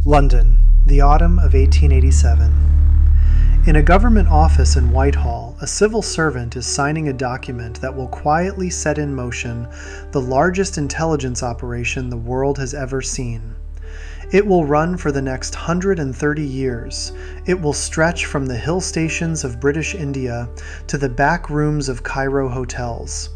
London, the autumn of 1887. In a government office in Whitehall, a civil servant is signing a document that will quietly set in motion the largest intelligence operation the world has ever seen. It will run for the next 130 years. It will stretch from the hill stations of British India to the back rooms of Cairo hotels.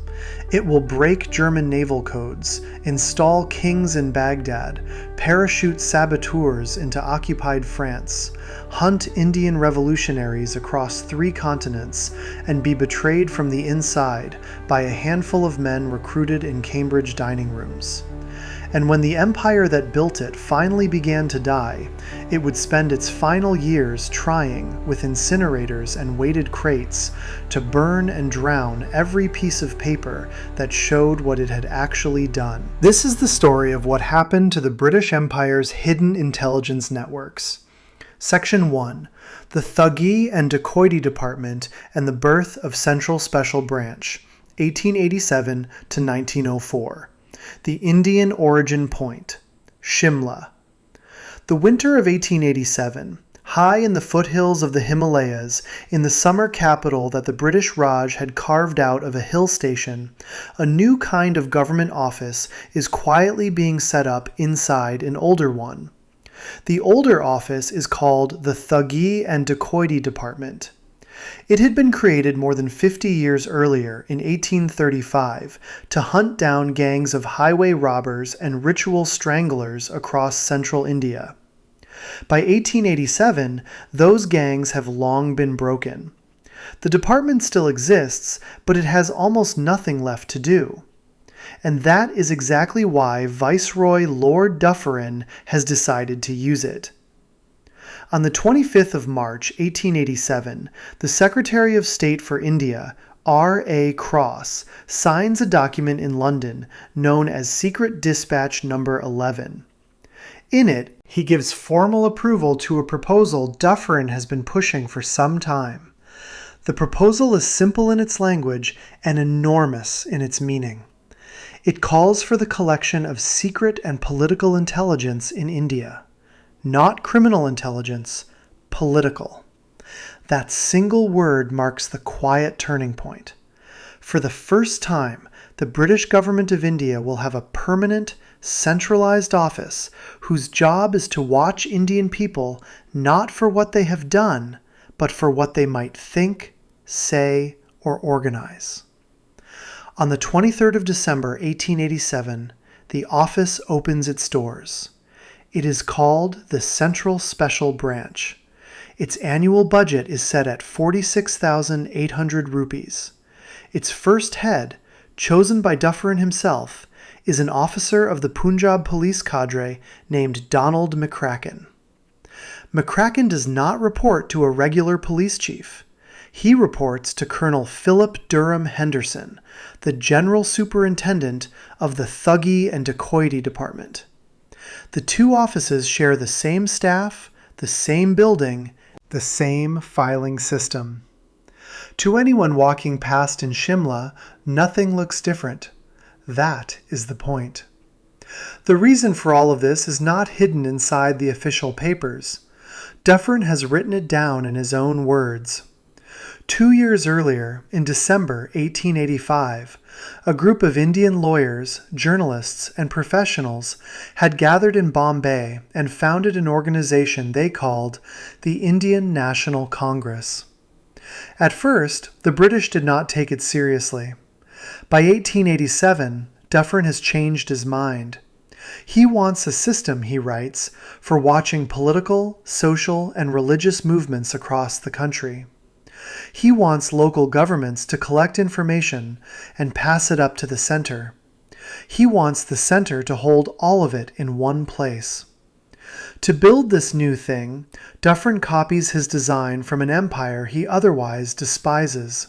It will break German naval codes, install kings in Baghdad, parachute saboteurs into occupied France, hunt Indian revolutionaries across 3 continents, and be betrayed from the inside by a handful of men recruited in Cambridge dining rooms. And when the empire that built it finally began to die, it would spend its final years trying, with incinerators and weighted crates, to burn and drown every piece of paper that showed what it had actually done. This is the story of what happened to the British Empire's hidden intelligence networks. Section 1. The Thuggee and Dacoity Department and the Birth of Central Special Branch, 1887 to 1904. The Indian Origin Point, Shimla. The winter of 1887, high in the foothills of the Himalayas, in the summer capital that the British Raj had carved out of a hill station, a new kind of government office is quietly being set up inside an older one. The older office is called the Thuggee and Dacoity Department. It had been created more than 50 years earlier, in 1835, to hunt down gangs of highway robbers and ritual stranglers across central India. By 1887, those gangs have long been broken. The department still exists, but it has almost nothing left to do. And that is exactly why Viceroy Lord Dufferin has decided to use it. On the 25th of March, 1887, the Secretary of State for India, R.A. Cross, signs a document in London known as Secret Dispatch No. 11. In it, he gives formal approval to a proposal Dufferin has been pushing for some time. The proposal is simple in its language and enormous in its meaning. It calls for the collection of secret and political intelligence in India. Not criminal intelligence, political. That single word marks the quiet turning point. For the first time, the British government of India will have a permanent, centralized office whose job is to watch Indian people not for what they have done, but for what they might think, say, or organize. On the 23rd of December, 1887, the office opens its doors. It is called the Central Special Branch. Its annual budget is set at 46,800 rupees. Its first head, chosen by Dufferin himself, is an officer of the Punjab police cadre named Donald McCracken. McCracken does not report to a regular police chief. He reports to Colonel Philip Durham Henderson, the General Superintendent of the Thuggee and Dacoity Department. The two offices share the same staff, the same building, the same filing system. To anyone walking past in Shimla, nothing looks different. That is the point. The reason for all of this is not hidden inside the official papers. Dufferin has written it down in his own words. 2 years earlier, in December 1885, a group of Indian lawyers, journalists, and professionals had gathered in Bombay and founded an organization they called the Indian National Congress. At first, the British did not take it seriously. By 1887, Dufferin has changed his mind. He wants a system, he writes, for watching political, social, and religious movements across the country. He wants local governments to collect information and pass it up to the center. He wants the center to hold all of it in one place. To build this new thing, Dufferin copies his design from an empire he otherwise despises.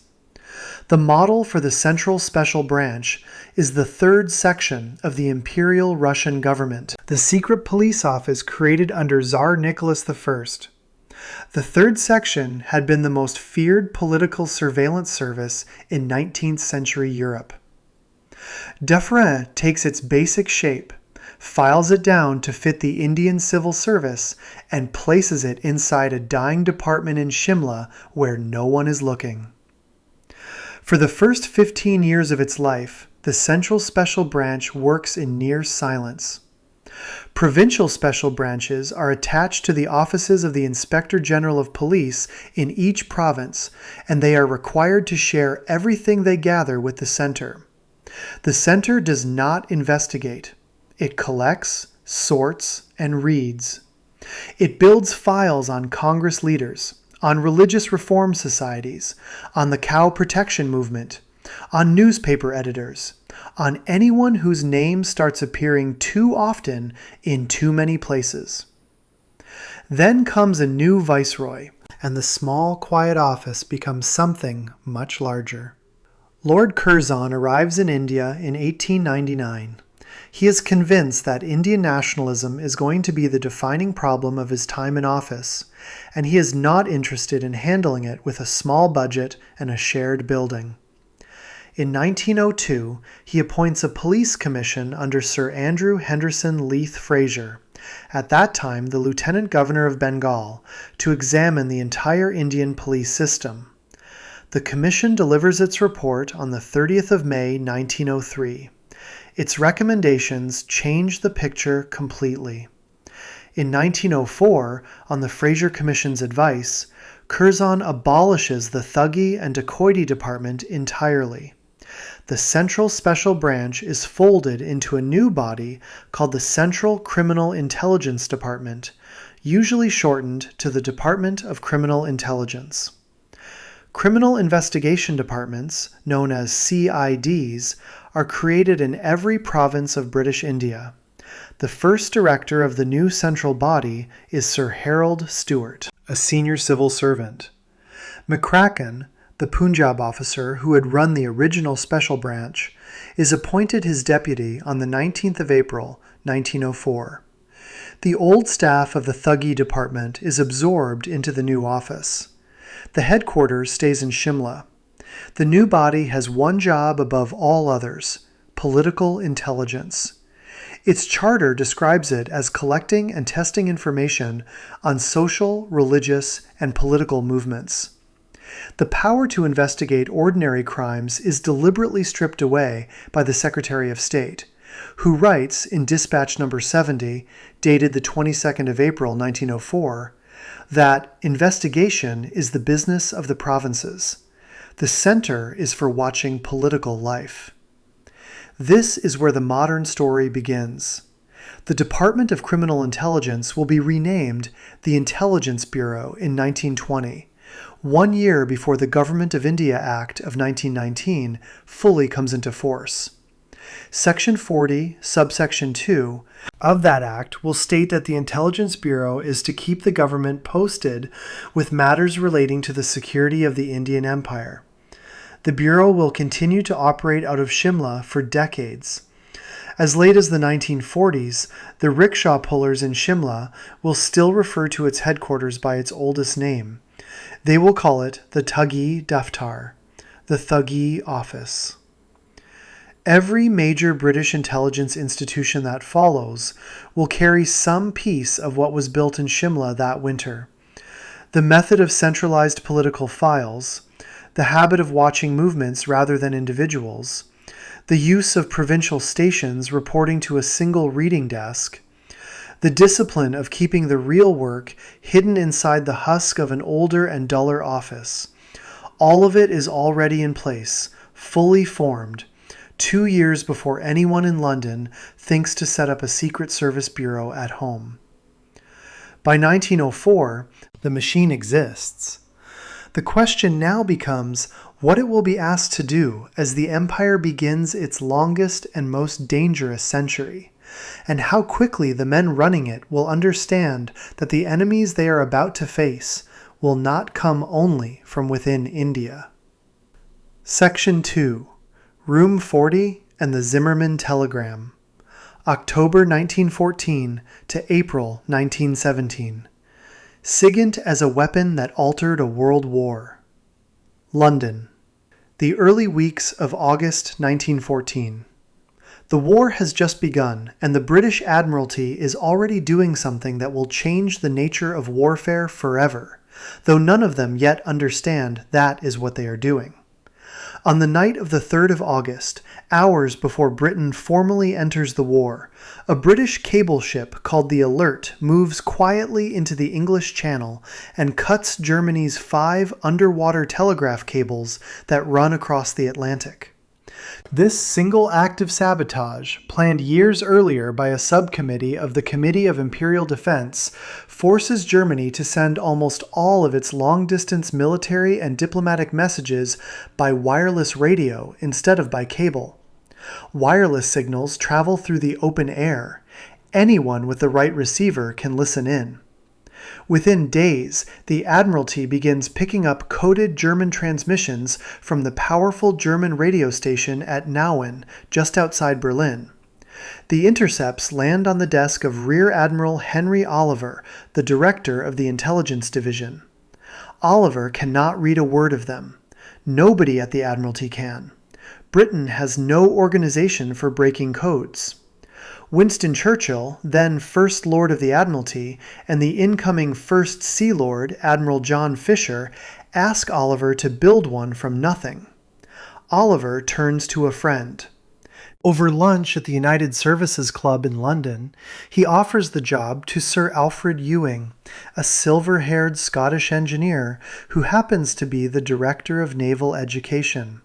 The model for the Central Special Branch is the third section of the Imperial Russian government, the secret police office created under Tsar Nicholas I. The third section had been the most feared political surveillance service in 19th century Europe. Dufferin takes its basic shape, files it down to fit the Indian civil service, and places it inside a dying department in Shimla where no one is looking. For the first 15 years of its life, the Central Special Branch works in near silence. Provincial special branches are attached to the offices of the Inspector General of Police in each province, and they are required to share everything they gather with the center. The center does not investigate. It collects, sorts, and reads. It builds files on Congress leaders, on religious reform societies, on the cow protection movement, on newspaper editors, on anyone whose name starts appearing too often in too many places. Then comes a new viceroy, and the small, quiet office becomes something much larger. Lord Curzon arrives in India in 1899. He is convinced that Indian nationalism is going to be the defining problem of his time in office, and he is not interested in handling it with a small budget and a shared building. In 1902, he appoints a police commission under Sir Andrew Henderson Leith Fraser, at that time the Lieutenant Governor of Bengal, to examine the entire Indian police system. The commission delivers its report on the 30th of May, 1903. Its recommendations change the picture completely. In 1904, on the Fraser Commission's advice, Curzon abolishes the Thuggee and Dacoity Department entirely. The Central Special Branch is folded into a new body called the Central Criminal Intelligence Department, usually shortened to the Department of Criminal Intelligence. Criminal investigation departments, known as CIDs, are created in every province of British India. The first director of the new central body is Sir Harold Stewart, a senior civil servant. McCracken, the Punjab officer who had run the original special branch, is appointed his deputy on the 19th of April, 1904. The old staff of the Thuggee department is absorbed into the new office. The headquarters stays in Shimla. The new body has one job above all others: political intelligence. Its charter describes it as collecting and testing information on social, religious, and political movements. The power to investigate ordinary crimes is deliberately stripped away by the Secretary of State, who writes in Dispatch No. 70, dated the 22nd of April, 1904, that investigation is the business of the provinces. The center is for watching political life. This is where the modern story begins. The Department of Criminal Intelligence will be renamed the Intelligence Bureau in 1920, 1 year before the Government of India Act of 1919 fully comes into force. Section 40, subsection 2 of that act will state that the Intelligence Bureau is to keep the government posted with matters relating to the security of the Indian Empire. The Bureau will continue to operate out of Shimla for decades. As late as the 1940s, the rickshaw pullers in Shimla will still refer to its headquarters by its oldest name. They will call it the Thuggee Daftar, the Thuggee Office. Every major British intelligence institution that follows will carry some piece of what was built in Shimla that winter. The method of centralized political files, the habit of watching movements rather than individuals, the use of provincial stations reporting to a single reading desk, the discipline of keeping the real work hidden inside the husk of an older and duller office. All of it is already in place, fully formed, 2 years before anyone in London thinks to set up a Secret Service bureau at home. By 1904, the machine exists. The question now becomes what it will be asked to do as the empire begins its longest and most dangerous century, and how quickly the men running it will understand that the enemies they are about to face will not come only from within India. Section 2. Room 40 and the Zimmermann Telegram. October 1914 to April 1917. SIGINT as a weapon that altered a world war. London. The early weeks of August 1914. The war has just begun, and the British Admiralty is already doing something that will change the nature of warfare forever, though none of them yet understand that is what they are doing. On the night of the 3rd of August, hours before Britain formally enters the war, a British cable ship called the Alert moves quietly into the English Channel and cuts Germany's 5 underwater telegraph cables that run across the Atlantic. This single act of sabotage, planned years earlier by a subcommittee of the Committee of Imperial Defense, forces Germany to send almost all of its long-distance military and diplomatic messages by wireless radio instead of by cable. Wireless signals travel through the open air. Anyone with the right receiver can listen in. Within days, the Admiralty begins picking up coded German transmissions from the powerful German radio station at Nauen, just outside Berlin. The intercepts land on the desk of Rear Admiral Henry Oliver, the director of the Intelligence Division. Oliver cannot read a word of them. Nobody at the Admiralty can. Britain has no organization for breaking codes. Winston Churchill, then First Lord of the Admiralty, and the incoming First Sea Lord, Admiral John Fisher, ask Oliver to build one from nothing. Oliver turns to a friend. Over lunch at the United Services Club in London, he offers the job to Sir Alfred Ewing, a silver-haired Scottish engineer who happens to be the Director of Naval Education.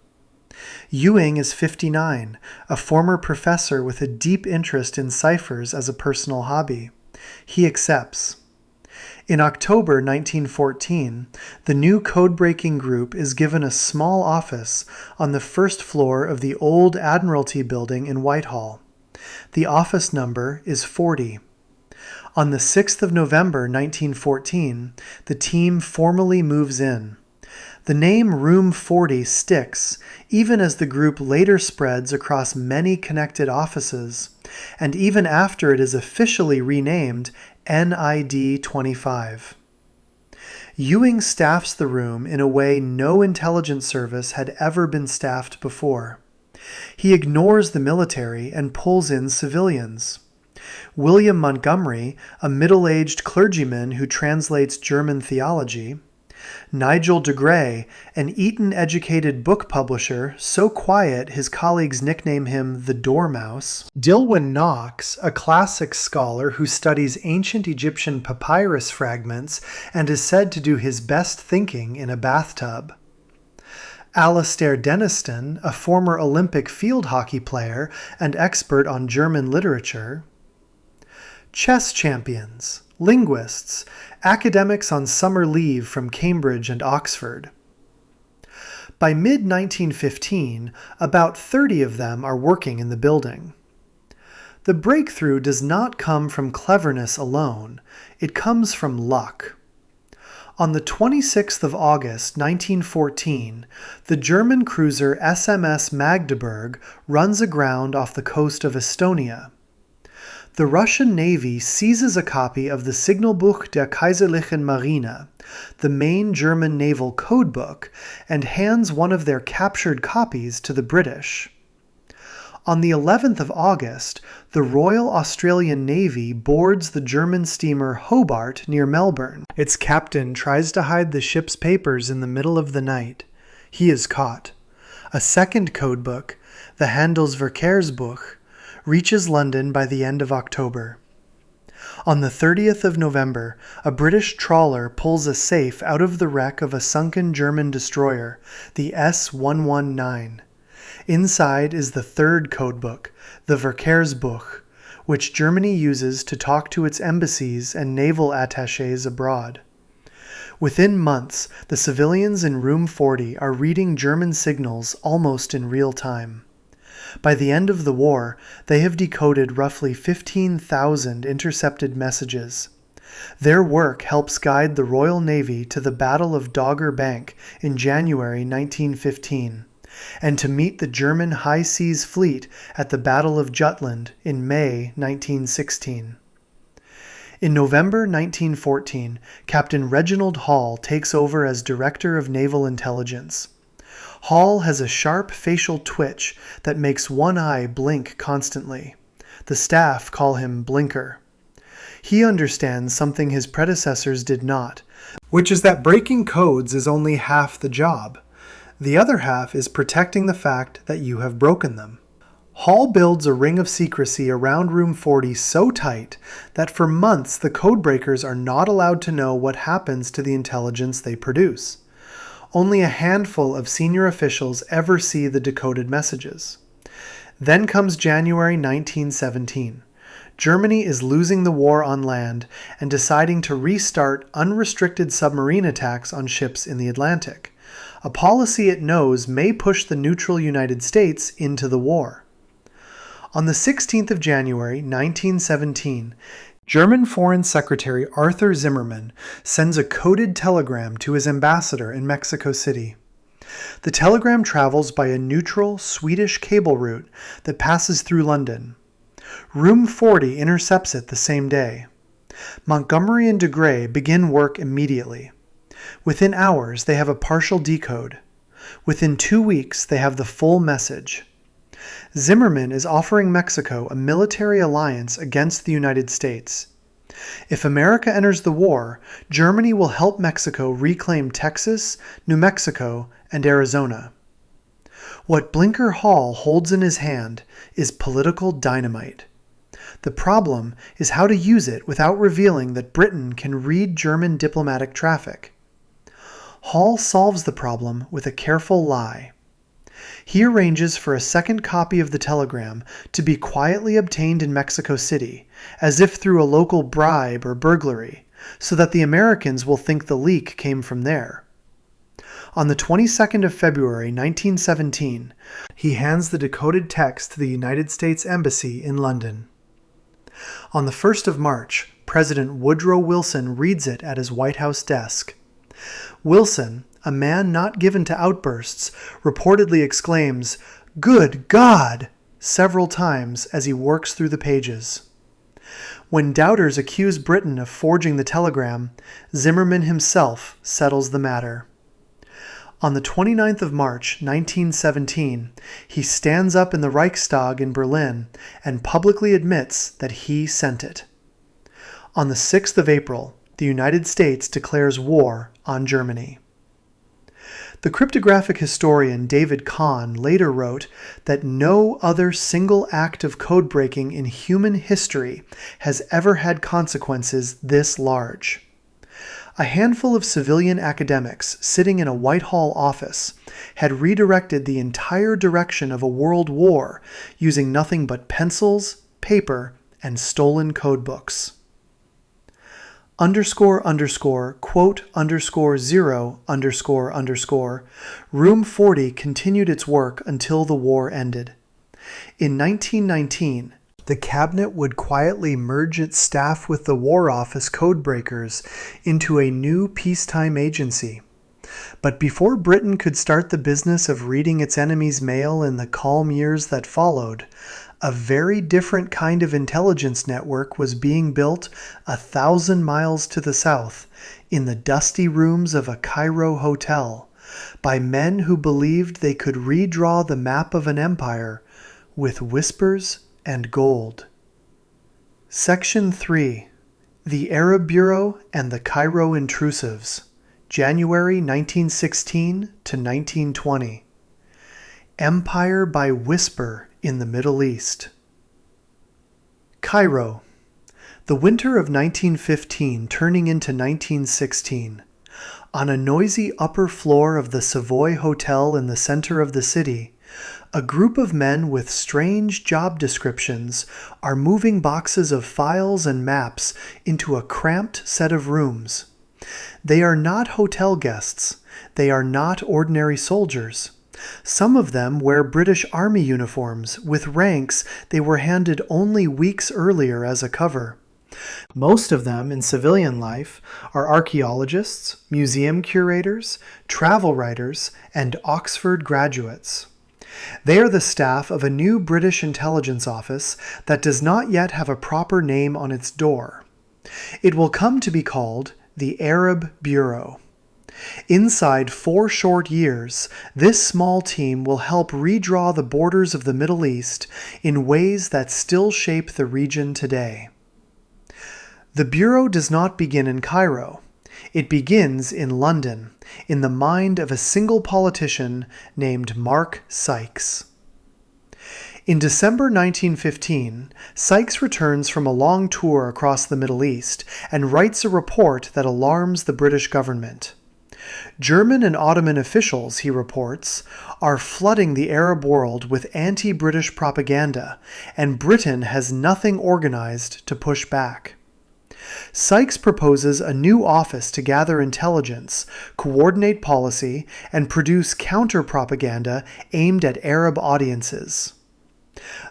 Ewing is 59, a former professor with a deep interest in ciphers as a personal hobby. He accepts. In October 1914, the new code-breaking group is given a small office on the first floor of the old Admiralty building in Whitehall. The office number is 40. On the 6th of November 1914, the team formally moves in. The name Room 40 sticks, even as the group later spreads across many connected offices, and even after it is officially renamed NID 25. Ewing staffs the room in a way no intelligence service had ever been staffed before. He ignores the military and pulls in civilians. William Montgomery, a middle-aged clergyman who translates German theology, Nigel de Grey, an Eton-educated book publisher, so quiet his colleagues nickname him the Dormouse. Dilwyn Knox, a classics scholar who studies ancient Egyptian papyrus fragments and is said to do his best thinking in a bathtub. Alastair Denniston, a former Olympic field hockey player and expert on German literature. Chess champions, linguists, academics on summer leave from Cambridge and Oxford. By mid-1915, about 30 of them are working in the building. The breakthrough does not come from cleverness alone, it comes from luck. On the 26th of August, 1914, the German cruiser SMS Magdeburg runs aground off the coast of Estonia. The Russian Navy seizes a copy of the Signalbuch der Kaiserlichen Marine, the main German naval codebook, and hands one of their captured copies to the British. On the 11th of August, the Royal Australian Navy boards the German steamer Hobart near Melbourne. Its captain tries to hide the ship's papers in the middle of the night. He is caught. A second codebook, the Handelsverkehrsbuch, reaches London by the end of October. On the 30th of November, a British trawler pulls a safe out of the wreck of a sunken German destroyer, the S-119. Inside is the third codebook, the Verkehrsbuch, which Germany uses to talk to its embassies and naval attachés abroad. Within months, the civilians in Room 40 are reading German signals almost in real time. By the end of the war, they have decoded roughly 15,000 intercepted messages. Their work helps guide the Royal Navy to the Battle of Dogger Bank in January 1915, and to meet the German High Seas Fleet at the Battle of Jutland in May 1916. In November 1914, Captain Reginald Hall takes over as Director of Naval Intelligence. Hall has a sharp facial twitch that makes one eye blink constantly. The staff call him Blinker. He understands something his predecessors did not, which is that breaking codes is only half the job. The other half is protecting the fact that you have broken them. Hall builds a ring of secrecy around Room 40 so tight that for months the codebreakers are not allowed to know what happens to the intelligence they produce. Only a handful of senior officials ever see the decoded messages. Then comes January 1917. Germany is losing the war on land and deciding to restart unrestricted submarine attacks on ships in the Atlantic, a policy it knows may push the neutral United States into the war. On the 16th of January 1917, German Foreign Secretary Arthur Zimmermann sends a coded telegram to his ambassador in Mexico City. The telegram travels by a neutral Swedish cable route that passes through London. Room 40 intercepts it the same day. Montgomery and de Grey begin work immediately. Within hours, they have a partial decode. Within 2 weeks, they have the full message. Zimmermann is offering Mexico a military alliance against the United States. If America enters the war, Germany will help Mexico reclaim Texas, New Mexico, and Arizona. What Blinker Hall holds in his hand is political dynamite. The problem is how to use it without revealing that Britain can read German diplomatic traffic. Hall solves the problem with a careful lie. He arranges for a second copy of the telegram to be quietly obtained in Mexico City, as if through a local bribe or burglary, so that the Americans will think the leak came from there. On the 22nd of February 1917, he hands the decoded text to the United States Embassy in London. On the 1st of March, President Woodrow Wilson reads it at his White House desk. Wilson, a man not given to outbursts, reportedly exclaims, "Good God!" several times as he works through the pages. When doubters accuse Britain of forging the telegram, Zimmermann himself settles the matter. On the 29th of March, 1917, he stands up in the Reichstag in Berlin and publicly admits that he sent it. On the 6th of April, the United States declares war on Germany. The cryptographic historian David Kahn later wrote that no other single act of code breaking in human history has ever had consequences this large. A handful of civilian academics sitting in a Whitehall office had redirected the entire direction of a world war using nothing but pencils, paper, and stolen codebooks. __quote_0__, Room 40 continued its work until the war ended. In 1919, the cabinet would quietly merge its staff with the War Office codebreakers into a new peacetime agency. But before Britain could start the business of reading its enemy's mail in the calm years that followed, a very different kind of intelligence network was being built 1,000 miles to the south in the dusty rooms of a Cairo hotel by men who believed they could redraw the map of an empire with whispers and gold. Section 3. The Arab Bureau and the Cairo Intrusives, January 1916 to 1920. Empire by Whisper in the Middle East. Cairo. The winter of 1915 turning into 1916. On a noisy upper floor of the Savoy Hotel in the center of the city, a group of men with strange job descriptions are moving boxes of files and maps into a cramped set of rooms. They are not hotel guests. They are not ordinary soldiers. Some of them wear British Army uniforms with ranks they were handed only weeks earlier as a cover. Most of them in civilian life are archaeologists, museum curators, travel writers, and Oxford graduates. They are the staff of a new British intelligence office that does not yet have a proper name on its door. It will come to be called the Arab Bureau. Inside 4 short years, this small team will help redraw the borders of the Middle East in ways that still shape the region today. The Bureau does not begin in Cairo. It begins in London, in the mind of a single politician named Mark Sykes. In December 1915, Sykes returns from a long tour across the Middle East and writes a report that alarms the British government. German and Ottoman officials, he reports, are flooding the Arab world with anti-British propaganda, and Britain has nothing organized to push back. Sykes proposes a new office to gather intelligence, coordinate policy, and produce counter-propaganda aimed at Arab audiences.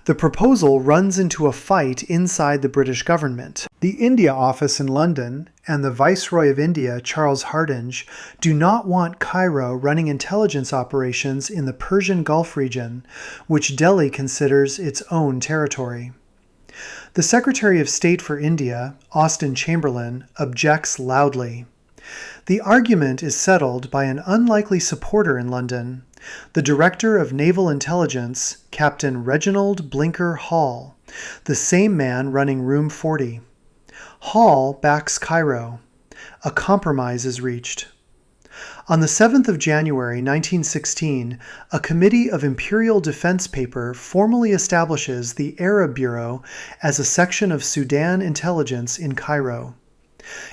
The proposal runs into a fight inside the British government. The India office in London and the Viceroy of India, Charles Hardinge, do not want Cairo running intelligence operations in the Persian Gulf region, which Delhi considers its own territory. The Secretary of State for India, Austen Chamberlain, objects loudly. The argument is settled by an unlikely supporter in London, the Director of Naval Intelligence, Captain Reginald Blinker Hall, the same man running Room 40. Hall backs Cairo. A compromise is reached. On the 7th of January 1916, a Committee of Imperial Defense paper formally establishes the Arab Bureau as a section of Sudan intelligence in Cairo.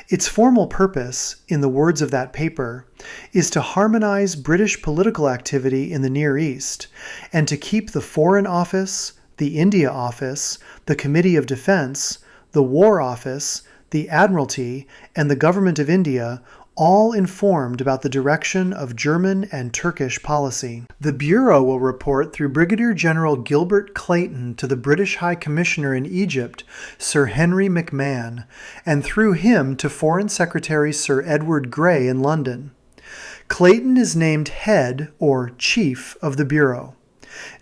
Its formal purpose, in the words of that paper, is to harmonize British political activity in the Near East and to keep the Foreign Office, the India Office, the Committee of Defense, the War Office, the Admiralty, and the Government of India all informed about the direction of German and Turkish policy. The Bureau will report through Brigadier General Gilbert Clayton to the British High Commissioner in Egypt, Sir Henry McMahon, and through him to Foreign Secretary Sir Edward Grey in London. Clayton is named head or chief of the Bureau.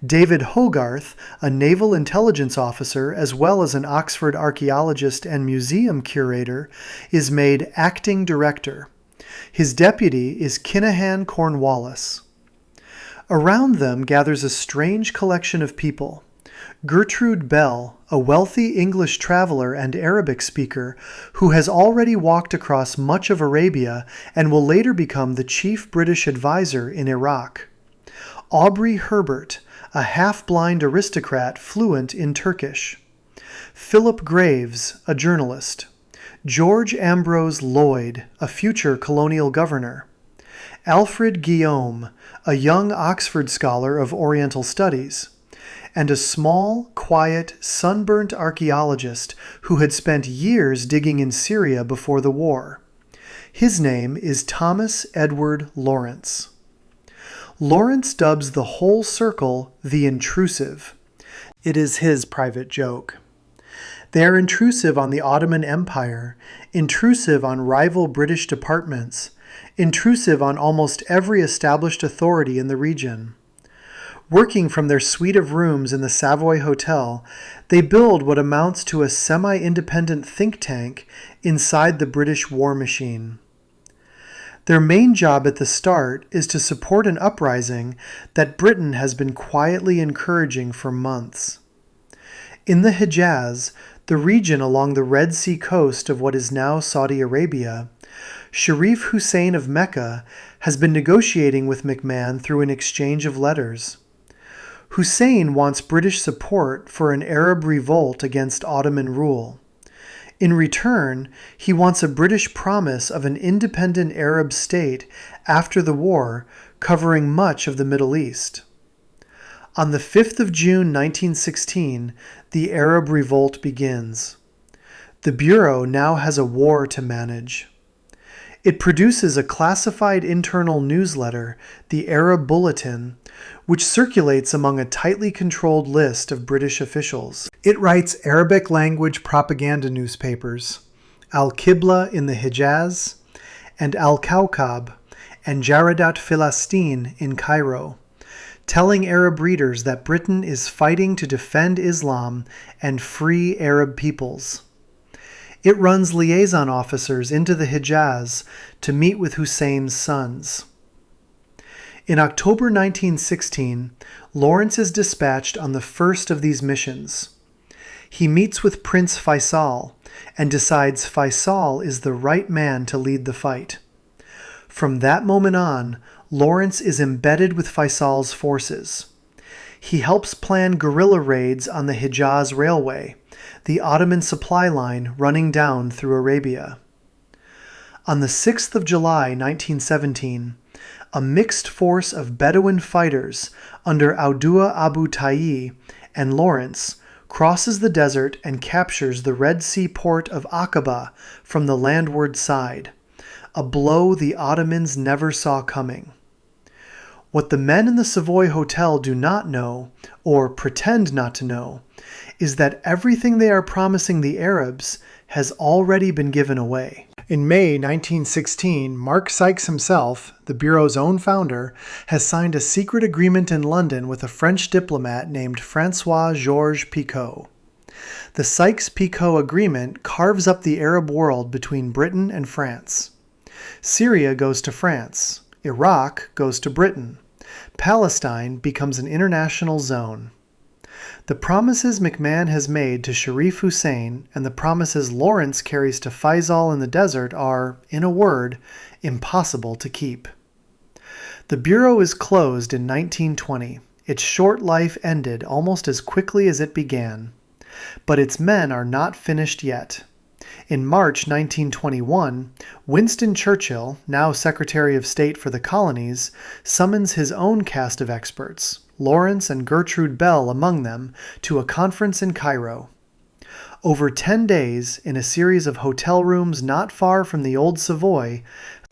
David Hogarth, a naval intelligence officer as well as an Oxford archaeologist and museum curator, is made acting director. His deputy is Kinahan Cornwallis. Around them gathers a strange collection of people. Gertrude Bell, a wealthy English traveler and Arabic speaker who has already walked across much of Arabia and will later become the chief British advisor in Iraq. Aubrey Herbert, a half-blind aristocrat fluent in Turkish. Philip Graves, a journalist. George Ambrose Lloyd, a future colonial governor. Alfred Guillaume, a young Oxford scholar of Oriental Studies. And a small, quiet, sunburnt archaeologist who had spent years digging in Syria before the war. His name is Thomas Edward Lawrence. Lawrence dubs the whole circle the intrusive. It is his private joke. They are intrusive on the Ottoman Empire, intrusive on rival British departments, intrusive on almost every established authority in the region. Working from their suite of rooms in the Savoy Hotel, they build what amounts to a semi-independent think tank inside the British war machine. Their main job at the start is to support an uprising that Britain has been quietly encouraging for months. In the Hejaz, the region along the Red Sea coast of what is now Saudi Arabia, Sharif Hussein of Mecca has been negotiating with McMahon through an exchange of letters. Hussein wants British support for an Arab revolt against Ottoman rule. In return, he wants a British promise of an independent Arab state after the war, covering much of the Middle East. On the 5th of June 1916, the Arab revolt begins. The Bureau now has a war to manage. It produces a classified internal newsletter, the Arab Bulletin, which circulates among a tightly controlled list of British officials. It writes Arabic-language propaganda newspapers, Al-Qibla in the Hejaz, and Al-Kawkab, and Jaradat Filastin in Cairo, telling Arab readers that Britain is fighting to defend Islam and free Arab peoples. It runs liaison officers into the Hijaz to meet with Hussein's sons. In October 1916, Lawrence is dispatched on the first of these missions. He meets with Prince Faisal and decides Faisal is the right man to lead the fight. From that moment on, Lawrence is embedded with Faisal's forces. He helps plan guerrilla raids on the Hijaz Railway, the Ottoman supply line running down through Arabia. On the 6th of July 1917, a mixed force of Bedouin fighters under Audua Abu Tayyi and Lawrence crosses the desert and captures the Red Sea port of Aqaba from the landward side, a blow the Ottomans never saw coming. What the men in the Savoy Hotel do not know, or pretend not to know, is that everything they are promising the Arabs has already been given away. In May 1916, Mark Sykes himself, the Bureau's own founder, has signed a secret agreement in London with a French diplomat named François-Georges Picot. The Sykes-Picot agreement carves up the Arab world between Britain and France. Syria goes to France. Iraq goes to Britain. Palestine becomes an international zone. The promises McMahon has made to Sharif Hussein and the promises Lawrence carries to Faisal in the desert are, in a word, impossible to keep. The Bureau is closed in 1920. Its short life ended almost as quickly as it began. But its men are not finished yet. In March 1921, Winston Churchill, now Secretary of State for the Colonies, summons his own cast of experts, Lawrence and Gertrude Bell among them, to a conference in Cairo. Over 10 days, in a series of hotel rooms not far from the Old Savoy,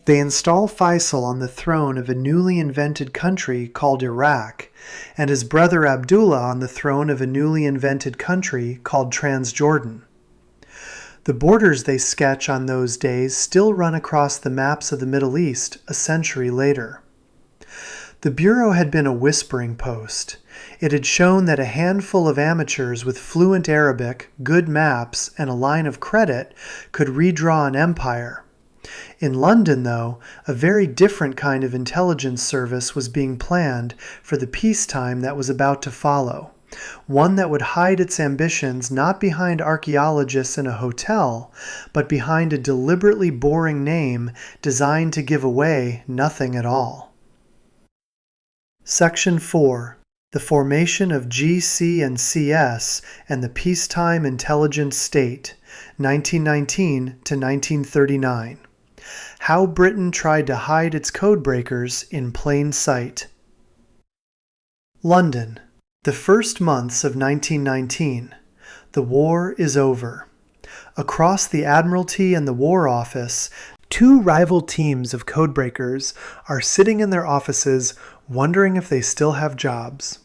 they install Faisal on the throne of a newly invented country called Iraq, and his brother Abdullah on the throne of a newly invented country called Transjordan. The borders they sketch on those days still run across the maps of the Middle East a century later. The Bureau had been a whispering post. It had shown that a handful of amateurs with fluent Arabic, good maps, and a line of credit could redraw an empire. In London, though, a very different kind of intelligence service was being planned for the peacetime that was about to follow. One that would hide its ambitions not behind archaeologists in a hotel, but behind a deliberately boring name designed to give away nothing at all. Section 4. The Formation of GC and CS and the Peacetime Intelligence State, 1919 to 1939. How Britain tried to hide its codebreakers in plain sight. London. The first months of 1919. The war is over. Across the Admiralty and the War Office, two rival teams of codebreakers are sitting in their offices wondering if they still have jobs.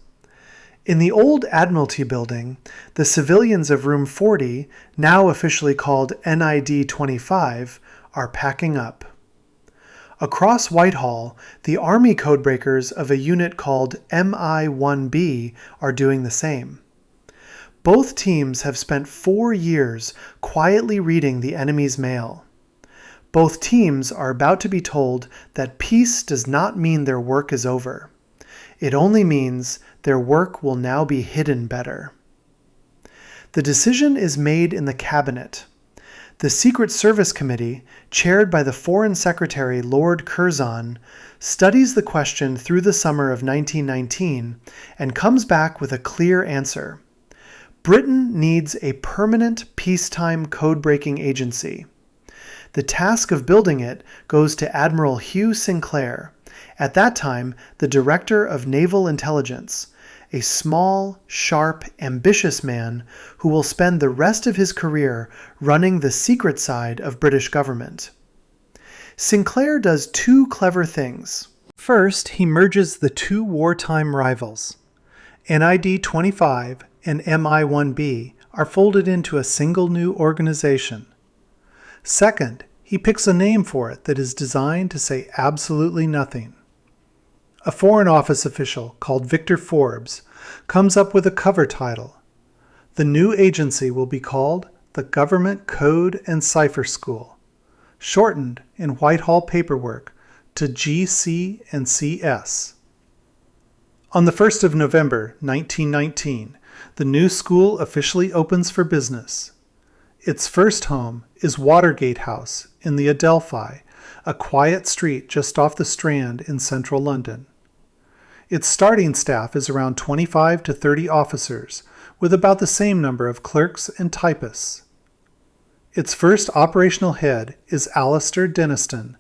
In the old Admiralty building, the civilians of Room 40, now officially called NID 25, are packing up. Across Whitehall, the Army codebreakers of a unit called MI-1B are doing the same. Both teams have spent 4 years quietly reading the enemy's mail. Both teams are about to be told that peace does not mean their work is over. It only means their work will now be hidden better. The decision is made in the Cabinet. The Secret Service Committee, chaired by the Foreign Secretary Lord Curzon, studies the question through the summer of 1919 and comes back with a clear answer. Britain needs a permanent peacetime code-breaking agency. The task of building it goes to Admiral Hugh Sinclair, at that time the Director of Naval Intelligence, a small, sharp, ambitious man who will spend the rest of his career running the secret side of British government. Sinclair does two clever things. First, he merges the two wartime rivals. NID 25 and MI-1B are folded into a single new organization. Second, he picks a name for it that is designed to say absolutely nothing. A Foreign Office official called Victor Forbes comes up with a cover title. The new agency will be called the Government Code and Cipher School, shortened in Whitehall paperwork to GC and CS. On the 1st of November, 1919, the new school officially opens for business. Its first home is Watergate House in the Adelphi, a quiet street just off the Strand in central London. Its starting staff is around 25 to 30 officers, with about the same number of clerks and typists. Its first operational head is Alistair Denniston,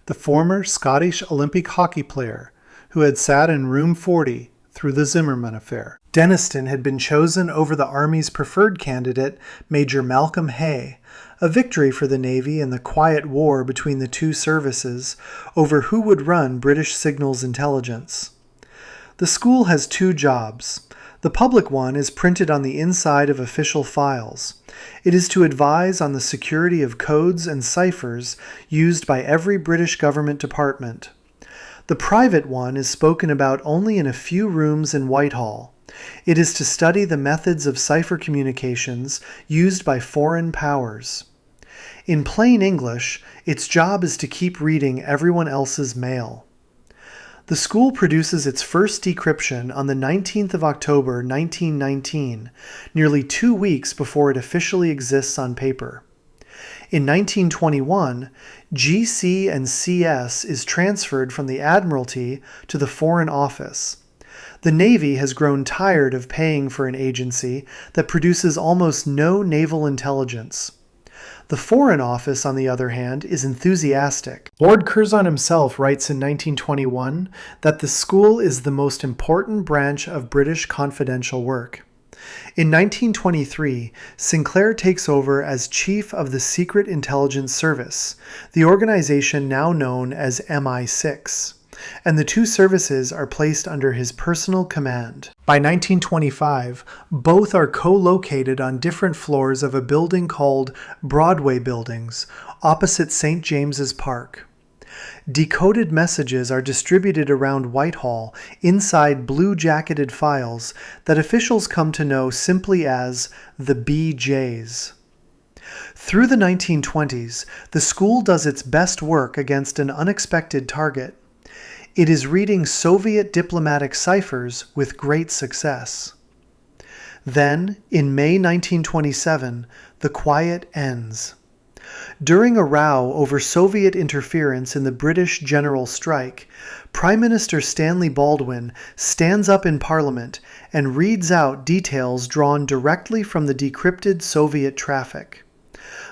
the former Scottish Olympic hockey player who had sat in room 40 through the Zimmermann affair. Denniston had been chosen over the Army's preferred candidate, Major Malcolm Hay, a victory for the Navy in the quiet war between the two services over who would run British signals intelligence. The school has two jobs. The public one is printed on the inside of official files. It is to advise on the security of codes and ciphers used by every British government department. The private one is spoken about only in a few rooms in Whitehall. It is to study the methods of cipher communications used by foreign powers. In plain English, its job is to keep reading everyone else's mail. The school produces its first decryption on the 19th of October, 1919, nearly 2 weeks before it officially exists on paper. In 1921, GC and CS is transferred from the Admiralty to the Foreign Office. The Navy has grown tired of paying for an agency that produces almost no naval intelligence. The Foreign Office, on the other hand, is enthusiastic. Lord Curzon himself writes in 1921 that the school is the most important branch of British confidential work. In 1923, Sinclair takes over as chief of the Secret Intelligence Service, the organization now known as MI6, and the two services are placed under his personal command. By 1925, both are co-located on different floors of a building called Broadway Buildings, opposite St. James's Park. Decoded messages are distributed around Whitehall inside blue-jacketed files that officials come to know simply as the BJs. Through the 1920s, the school does its best work against an unexpected target. It is reading Soviet diplomatic ciphers with great success. Then, in May 1927, the quiet ends. During a row over Soviet interference in the British general strike, Prime Minister Stanley Baldwin stands up in Parliament and reads out details drawn directly from the decrypted Soviet traffic.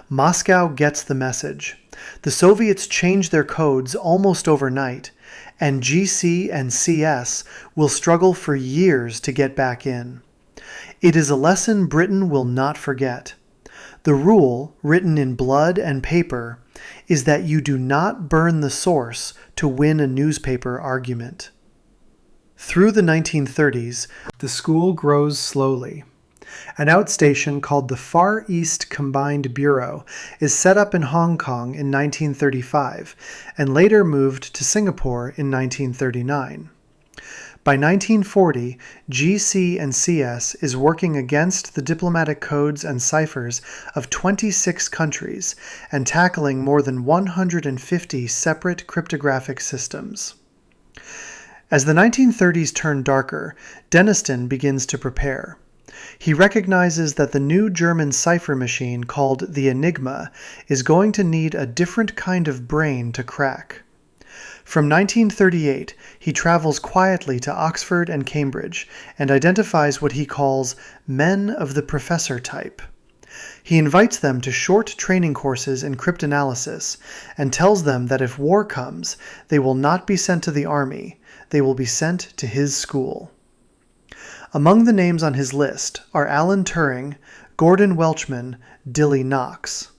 Moscow gets the message. The Soviets change their codes almost overnight, and GC and CS will struggle for years to get back in. It is a lesson Britain will not forget. The rule, written in blood and paper, is that you do not burn the source to win a newspaper argument. Through the 1930s, the school grows slowly. An outstation called the Far East Combined Bureau is set up in Hong Kong in 1935 and later moved to Singapore in 1939. By 1940, GC and CS is working against the diplomatic codes and ciphers of 26 countries and tackling more than 150 separate cryptographic systems. As the 1930s turn darker, Denniston begins to prepare. He recognizes that the new German cipher machine called the Enigma is going to need a different kind of brain to crack. From 1938, he travels quietly to Oxford and Cambridge and identifies what he calls men of the professor type. He invites them to short training courses in cryptanalysis and tells them that if war comes, they will not be sent to the army, they will be sent to his school. Among the names on his list are Alan Turing, Gordon Welchman, Dilly Knox.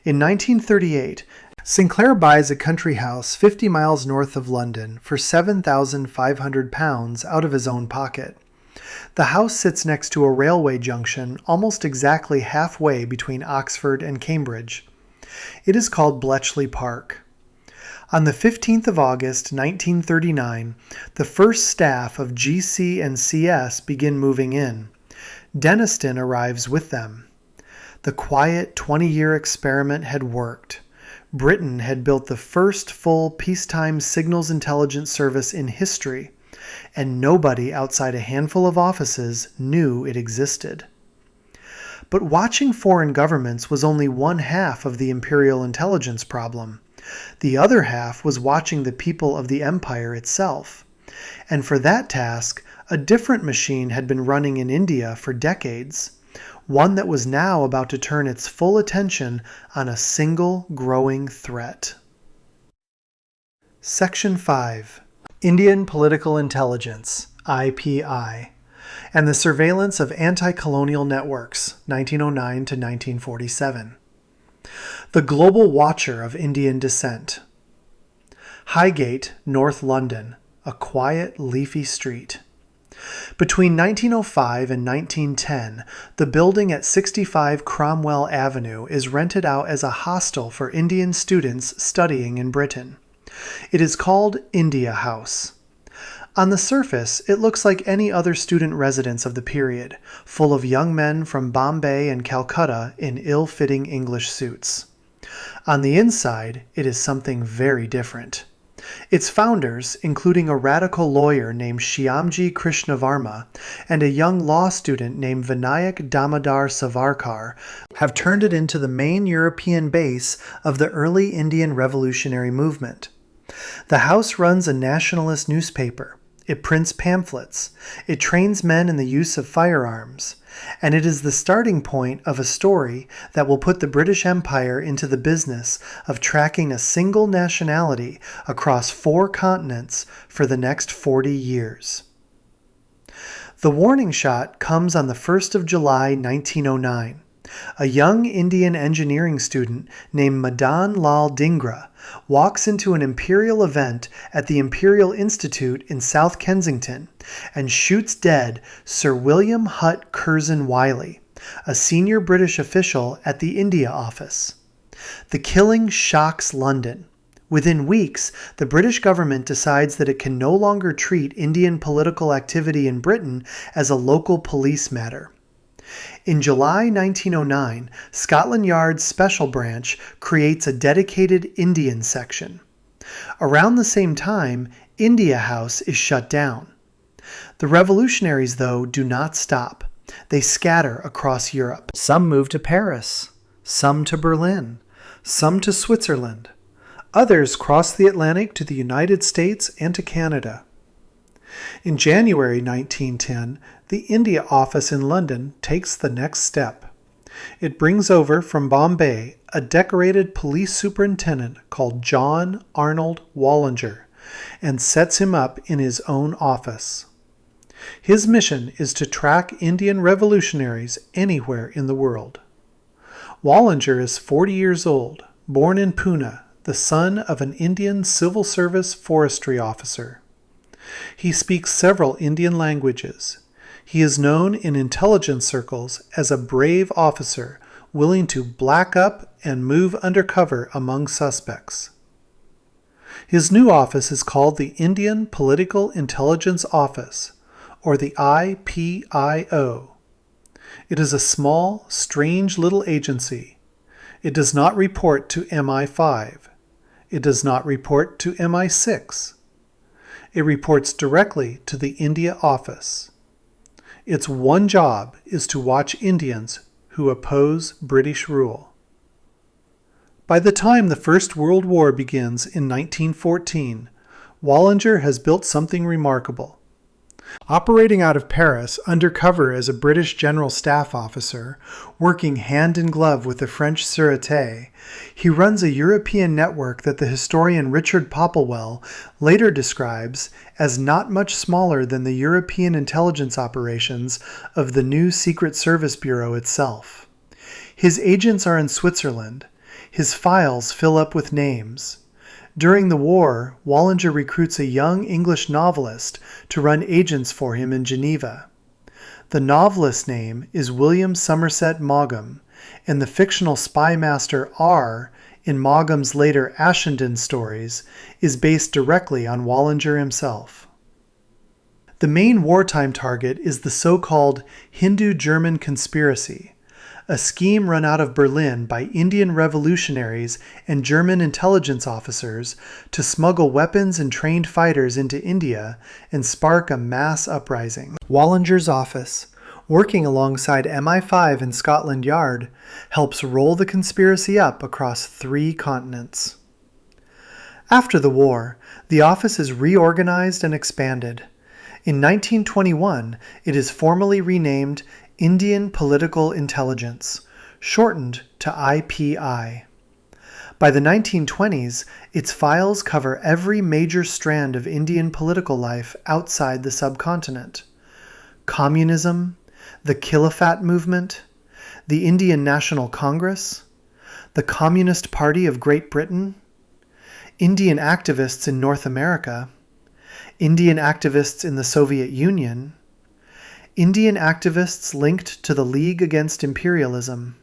In 1938, Sinclair buys a country house 50 miles north of London for £7,500 out of his own pocket. The house sits next to a railway junction almost exactly halfway between Oxford and Cambridge. It is called Bletchley Park. On the 15th of August, 1939, the first staff of GC and CS begin moving in. Denniston arrives with them. The quiet 20-year experiment had worked. Britain had built the first full peacetime signals intelligence service in history, and nobody outside a handful of offices knew it existed. But watching foreign governments was only one half of the imperial intelligence problem. The other half was watching the people of the empire itself. And for that task, a different machine had been running in India for decades, one that was now about to turn its full attention on a single growing threat. Section 5. Indian Political Intelligence, IPI, and the Surveillance of Anti-Colonial Networks, 1909 to 1947. The Global Watcher of Indian Descent. Highgate, North London, a quiet, leafy street. Between 1905 and 1910, the building at 65 Cromwell Avenue is rented out as a hostel for Indian students studying in Britain. It is called India House. On the surface, it looks like any other student residence of the period, full of young men from Bombay and Calcutta in ill-fitting English suits. On the inside, it is something very different. Its founders, including a radical lawyer named Shyamji Krishnavarma and a young law student named Vinayak Damodar Savarkar, have turned it into the main European base of the early Indian revolutionary movement. The house runs a nationalist newspaper. It prints pamphlets. It trains men in the use of firearms. And it is the starting point of a story that will put the British Empire into the business of tracking a single nationality across 4 continents for the next 40 years. The warning shot comes on the 1st of July, 1909. A young Indian engineering student named Madan Lal Dhingra walks into an imperial event at the Imperial Institute in South Kensington and shoots dead Sir William Hutt Curzon Wyllie, a senior British official at the India Office. The killing shocks London. Within weeks, the British government decides that it can no longer treat Indian political activity in Britain as a local police matter. In July 1909, Scotland Yard's Special Branch creates a dedicated Indian section. Around the same time, India House is shut down. The revolutionaries, though, do not stop. They scatter across Europe. Some move to Paris, some to Berlin, some to Switzerland. Others cross the Atlantic to the United States and to Canada. In January 1910, the India office in London takes the next step. It brings over from Bombay a decorated police superintendent called John Arnold Wallinger and sets him up in his own office. His mission is to track Indian revolutionaries anywhere in the world. Wallinger is 40 years old, born in Pune, the son of an Indian civil service forestry officer. He speaks several Indian languages. He is known in intelligence circles as a brave officer willing to black up and move undercover among suspects. His new office is called the Indian Political Intelligence Office, or the IPIO. It is a small, strange little agency. It does not report to MI5. It does not report to MI6. It reports directly to the India office. Its one job is to watch Indians who oppose British rule. By the time the First World War begins in 1914, Wallinger has built something remarkable. Operating out of Paris undercover as a British General Staff officer, working hand in glove with the French Sûreté, he runs a European network that the historian Richard Popplewell later describes as not much smaller than the European intelligence operations of the new Secret Service Bureau itself. His agents are in Switzerland. His files fill up with names. During the war, Wallinger recruits a young English novelist to run agents for him in Geneva. The novelist's name is William Somerset Maugham, and the fictional spy master R in Maugham's later Ashendon stories is based directly on Wallinger himself. The main wartime target is the so-called Hindu-German conspiracy, a scheme run out of Berlin by Indian revolutionaries and German intelligence officers to smuggle weapons and trained fighters into India and spark a mass uprising. Wallinger's office, working alongside MI5 and Scotland Yard, helps roll the conspiracy up across 3 continents. After the war, the office is reorganized and expanded. In 1921, it is formally renamed Indian Political Intelligence, shortened to IPI. By the 1920s, its files cover every major strand of Indian political life outside the subcontinent: communism, the Khilafat movement, the Indian National Congress, the Communist Party of Great Britain, Indian activists in North America, Indian activists in the Soviet Union, Indian activists linked to the League Against Imperialism.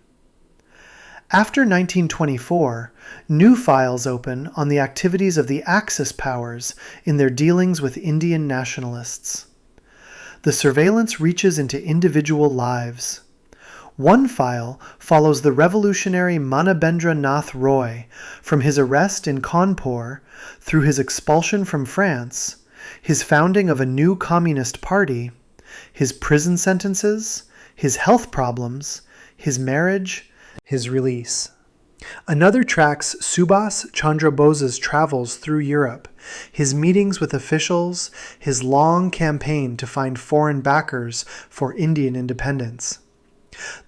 After 1924, new files open on the activities of the Axis powers in their dealings with Indian nationalists. The surveillance reaches into individual lives. One file follows the revolutionary Manabendra Nath Roy from his arrest in Kanpur through his expulsion from France, his founding of a new communist party, his prison sentences, his health problems, his marriage, his release. Another tracks Subhas Chandra Bose's travels through Europe, his meetings with officials, his long campaign to find foreign backers for Indian independence.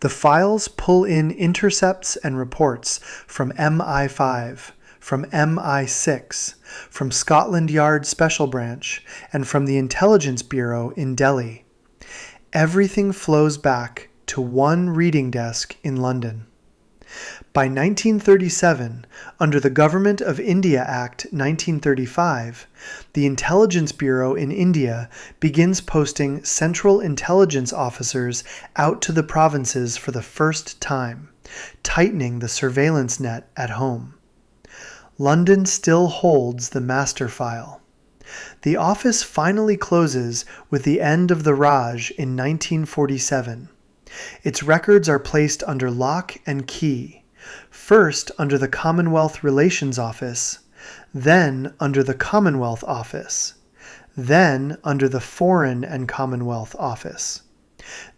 The files pull in intercepts and reports from MI5, from MI6, from Scotland Yard Special Branch, and from the Intelligence Bureau in Delhi. Everything flows back to one reading desk in London. By 1937, under the Government of India Act 1935, the Intelligence Bureau in India begins posting Central Intelligence officers out to the provinces for the first time, tightening the surveillance net at home. London still holds the master file. The office finally closes with the end of the Raj in 1947. Its records are placed under lock and key, first under the Commonwealth Relations Office, then under the Commonwealth Office, then under the Foreign and Commonwealth Office.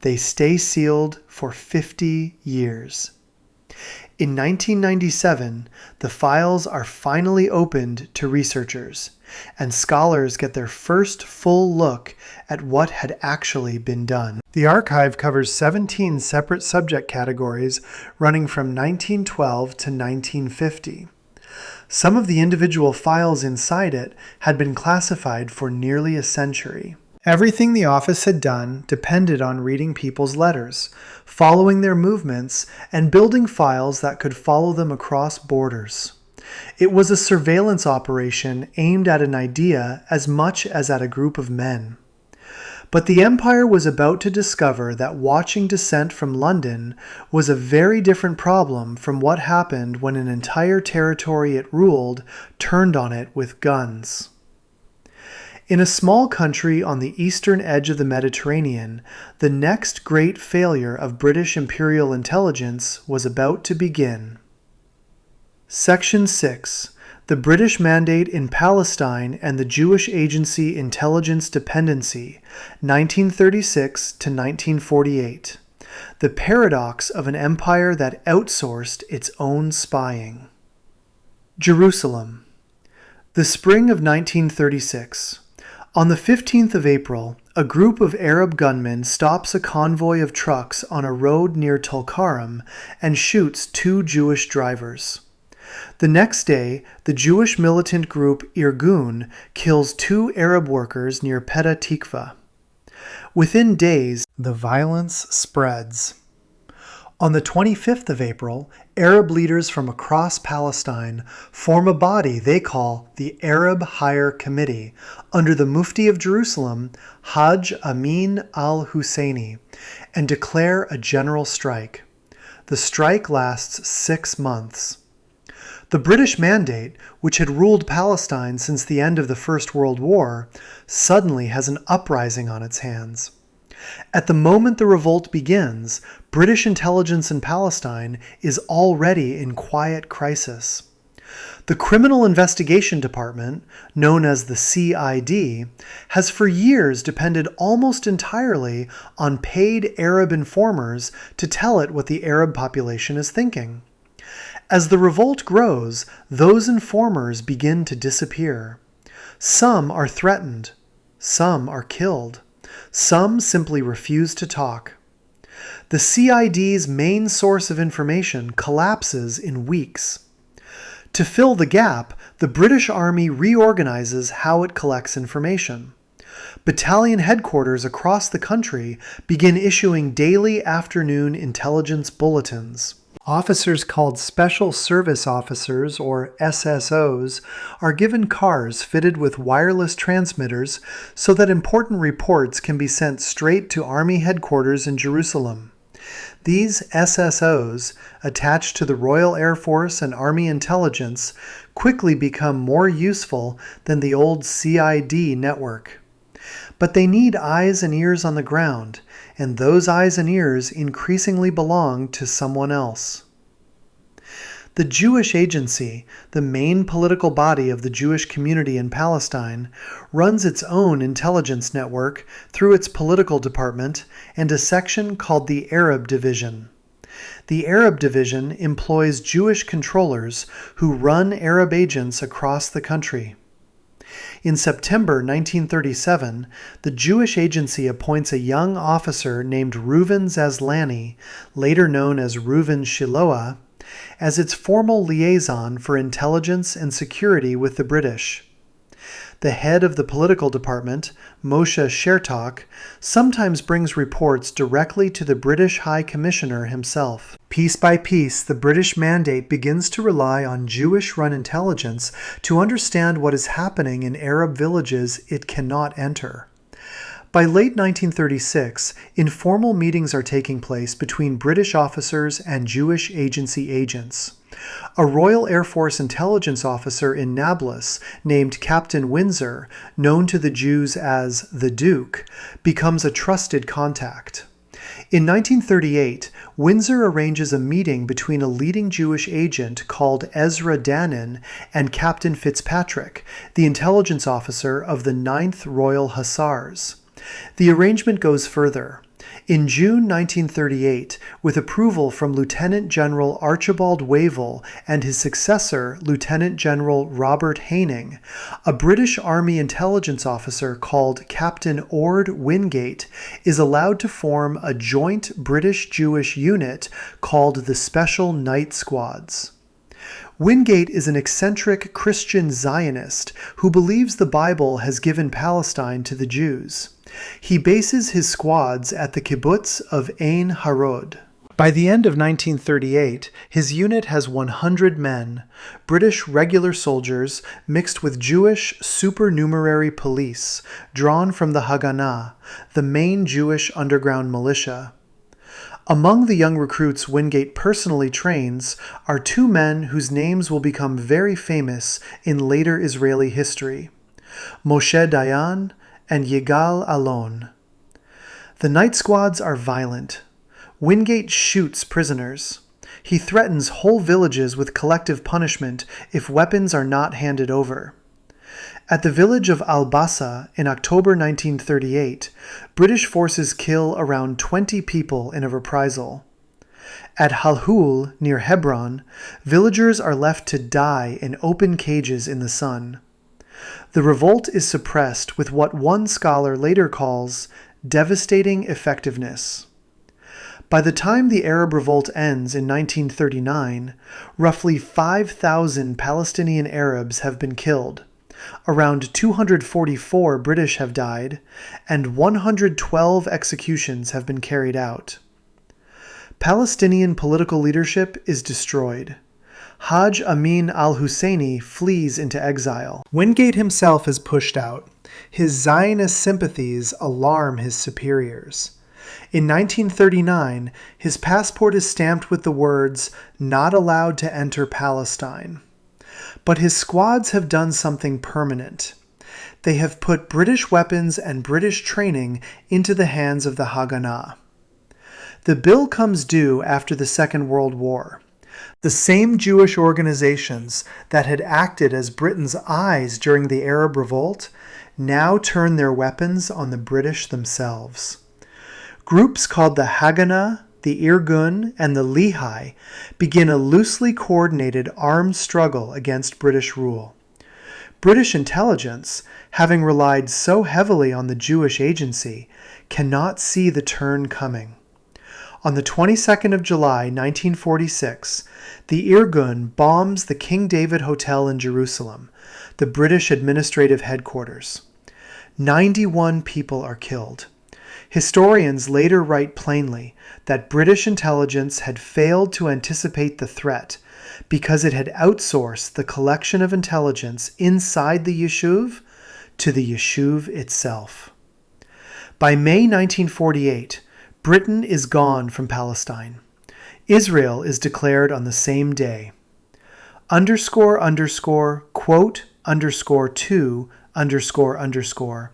They stay sealed for 50 years. In 1997, the files are finally opened to researchers, and scholars get their first full look at what had actually been done. The archive covers 17 separate subject categories running from 1912 to 1950. Some of the individual files inside it had been classified for nearly a century. Everything the office had done depended on reading people's letters, following their movements, and building files that could follow them across borders. It was a surveillance operation aimed at an idea as much as at a group of men. But the Empire was about to discover that watching dissent from London was a very different problem from what happened when an entire territory it ruled turned on it with guns. In a small country on the eastern edge of the Mediterranean, the next great failure of British imperial intelligence was about to begin. Section 6. The British Mandate in Palestine and the Jewish Agency Intelligence Dependency, 1936 to 1948. The paradox of an empire that outsourced its own spying. Jerusalem. The spring of 1936. On the 15th of April, a group of Arab gunmen stops a convoy of trucks on a road near Tulkarm and shoots 2 Jewish drivers. The next day, the Jewish militant group Irgun kills 2 Arab workers near Petah Tikva. Within days, the violence spreads. On the 25th of April, Arab leaders from across Palestine form a body they call the Arab Higher Committee under the Mufti of Jerusalem, Hajj Amin al-Husseini, and declare a general strike. The strike lasts 6 months. The British Mandate, which had ruled Palestine since the end of the First World War, suddenly has an uprising on its hands. At the moment the revolt begins, British intelligence in Palestine is already in quiet crisis. The Criminal Investigation Department, known as the CID, has for years depended almost entirely on paid Arab informers to tell it what the Arab population is thinking. As the revolt grows, those informers begin to disappear. Some are threatened. Some are killed. Some simply refuse to talk. The CID's main source of information collapses in weeks. To fill the gap, the British Army reorganizes how it collects information. Battalion headquarters across the country begin issuing daily afternoon intelligence bulletins. Officers called Special Service Officers, or SSOs, are given cars fitted with wireless transmitters so that important reports can be sent straight to Army headquarters in Jerusalem. These SSOs, attached to the Royal Air Force and Army intelligence, quickly become more useful than the old CID network. But they need eyes and ears on the ground, and those eyes and ears increasingly belong to someone else. The Jewish Agency, the main political body of the Jewish community in Palestine, runs its own intelligence network through its political department and a section called the Arab Division. The Arab Division employs Jewish controllers who run Arab agents across the country. In September 1937, the Jewish Agency appoints a young officer named Reuven Zaslani, later known as Reuven Shiloah, as its formal liaison for intelligence and security with the British. The head of the political department, Moshe Chertok, sometimes brings reports directly to the British High Commissioner himself. Piece by piece, the British Mandate begins to rely on Jewish-run intelligence to understand what is happening in Arab villages it cannot enter. By late 1936, informal meetings are taking place between British officers and Jewish agency agents. A Royal Air Force intelligence officer in Nablus named Captain Windsor, known to the Jews as the Duke, becomes a trusted contact. In 1938, Windsor arranges a meeting between a leading Jewish agent called Ezra Danin and Captain Fitzpatrick, the intelligence officer of the 9th Royal Hussars. The arrangement goes further. In June 1938, with approval from Lieutenant General Archibald Wavell and his successor, Lieutenant General Robert Haining, a British Army intelligence officer called Captain Ord Wingate is allowed to form a joint British-Jewish unit called the Special Night Squads. Wingate is an eccentric Christian Zionist who believes the Bible has given Palestine to the Jews. He bases his squads at the kibbutz of Ein Harod. By the end of 1938, his unit has 100 men, British regular soldiers mixed with Jewish supernumerary police, drawn from the Haganah, the main Jewish underground militia. Among the young recruits Wingate personally trains are two men whose names will become very famous in later Israeli history: Moshe Dayan and Yigal Alon. The night squads are violent. Wingate shoots prisoners. He threatens whole villages with collective punishment if weapons are not handed over. At the village of Al-Bassa in October 1938, British forces kill around 20 people in a reprisal. At Halhul, near Hebron, villagers are left to die in open cages in the sun. The revolt is suppressed with what one scholar later calls devastating effectiveness. By the time the Arab Revolt ends in 1939, roughly 5,000 Palestinian Arabs have been killed, around 244 British have died, and 112 executions have been carried out. Palestinian political leadership is destroyed. Haj Amin al-Husseini flees into exile. Wingate himself is pushed out. His Zionist sympathies alarm his superiors. In 1939, his passport is stamped with the words, "Not allowed to enter Palestine." But his squads have done something permanent. They have put British weapons and British training into the hands of the Haganah. The bill comes due after the Second World War. The same Jewish organizations that had acted as Britain's eyes during the Arab Revolt now turn their weapons on the British themselves. Groups called the Haganah, the Irgun, and the Lehi begin a loosely coordinated armed struggle against British rule. British intelligence, having relied so heavily on the Jewish agency, cannot see the turn coming. On the 22nd of July, 1946, the Irgun bombs the King David Hotel in Jerusalem, the British administrative headquarters. 91 people are killed. Historians later write plainly that British intelligence had failed to anticipate the threat because it had outsourced the collection of intelligence inside the Yishuv to the Yishuv itself. By May 1948, Britain is gone from Palestine. Israel is declared on the same day. __quote_2__.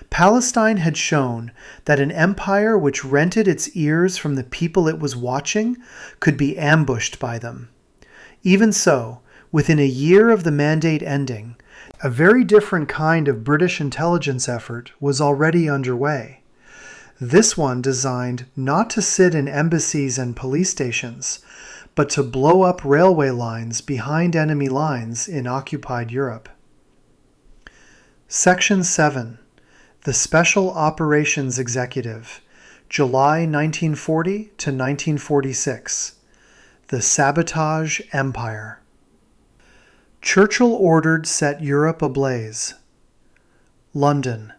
Palestine had shown that an empire which rented its ears from the people it was watching could be ambushed by them. Even so, within a year of the mandate ending, a very different kind of British intelligence effort was already underway. This one designed not to sit in embassies and police stations, but to blow up railway lines behind enemy lines in occupied Europe. Section 7. The Special Operations Executive, July 1940 to 1946. The Sabotage Empire. Churchill ordered set Europe ablaze. London,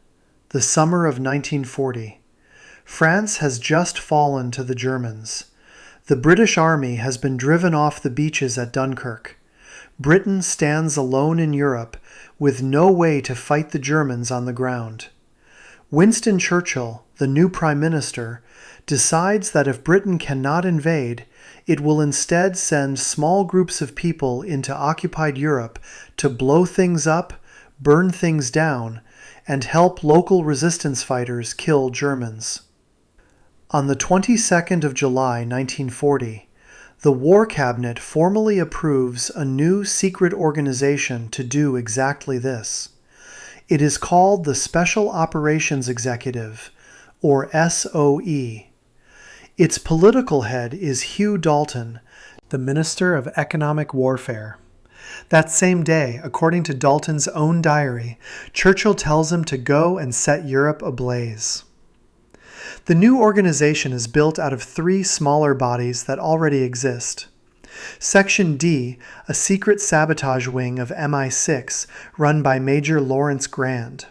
the summer of 1940. France has just fallen to the Germans. The British Army has been driven off the beaches at Dunkirk. Britain stands alone in Europe with no way to fight the Germans on the ground. Winston Churchill, the new Prime Minister, decides that if Britain cannot invade, it will instead send small groups of people into occupied Europe to blow things up, burn things down, and help local resistance fighters kill Germans. On the 22nd of July 1940, the War Cabinet formally approves a new secret organization to do exactly this. It is called the Special Operations Executive, or SOE. Its political head is Hugh Dalton, the Minister of Economic Warfare. That same day, according to Dalton's own diary, Churchill tells him to go and set Europe ablaze. The new organization is built out of 3 smaller bodies that already exist. Section D, a secret sabotage wing of MI6 run by Major Lawrence Grand.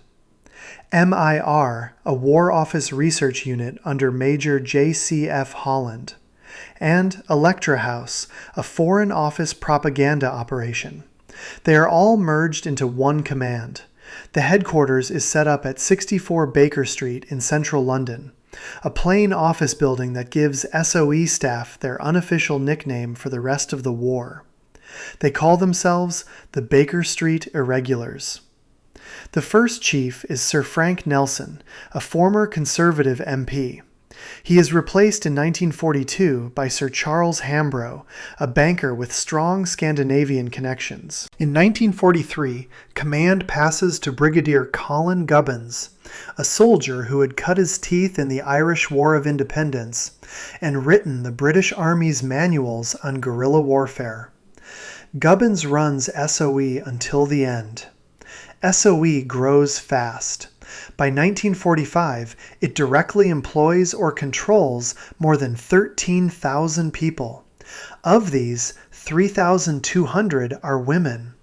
MIR, a War Office research unit under Major J.C.F. Holland. And Electra House, a Foreign Office propaganda operation. They are all merged into one command. The headquarters is set up at 64 Baker Street in central London, a plain office building that gives SOE staff their unofficial nickname for the rest of the war. They call themselves the Baker Street Irregulars. The first chief is Sir Frank Nelson, a former Conservative MP. He is replaced in 1942 by Sir Charles Hambro, a banker with strong Scandinavian connections. In 1943, command passes to Brigadier Colin Gubbins, a soldier who had cut his teeth in the Irish War of Independence and written the British Army's manuals on guerrilla warfare. Gubbins runs SOE until the end. SOE grows fast. By 1945, it directly employs or controls more than 13,000 people. Of these, 3,200 are women.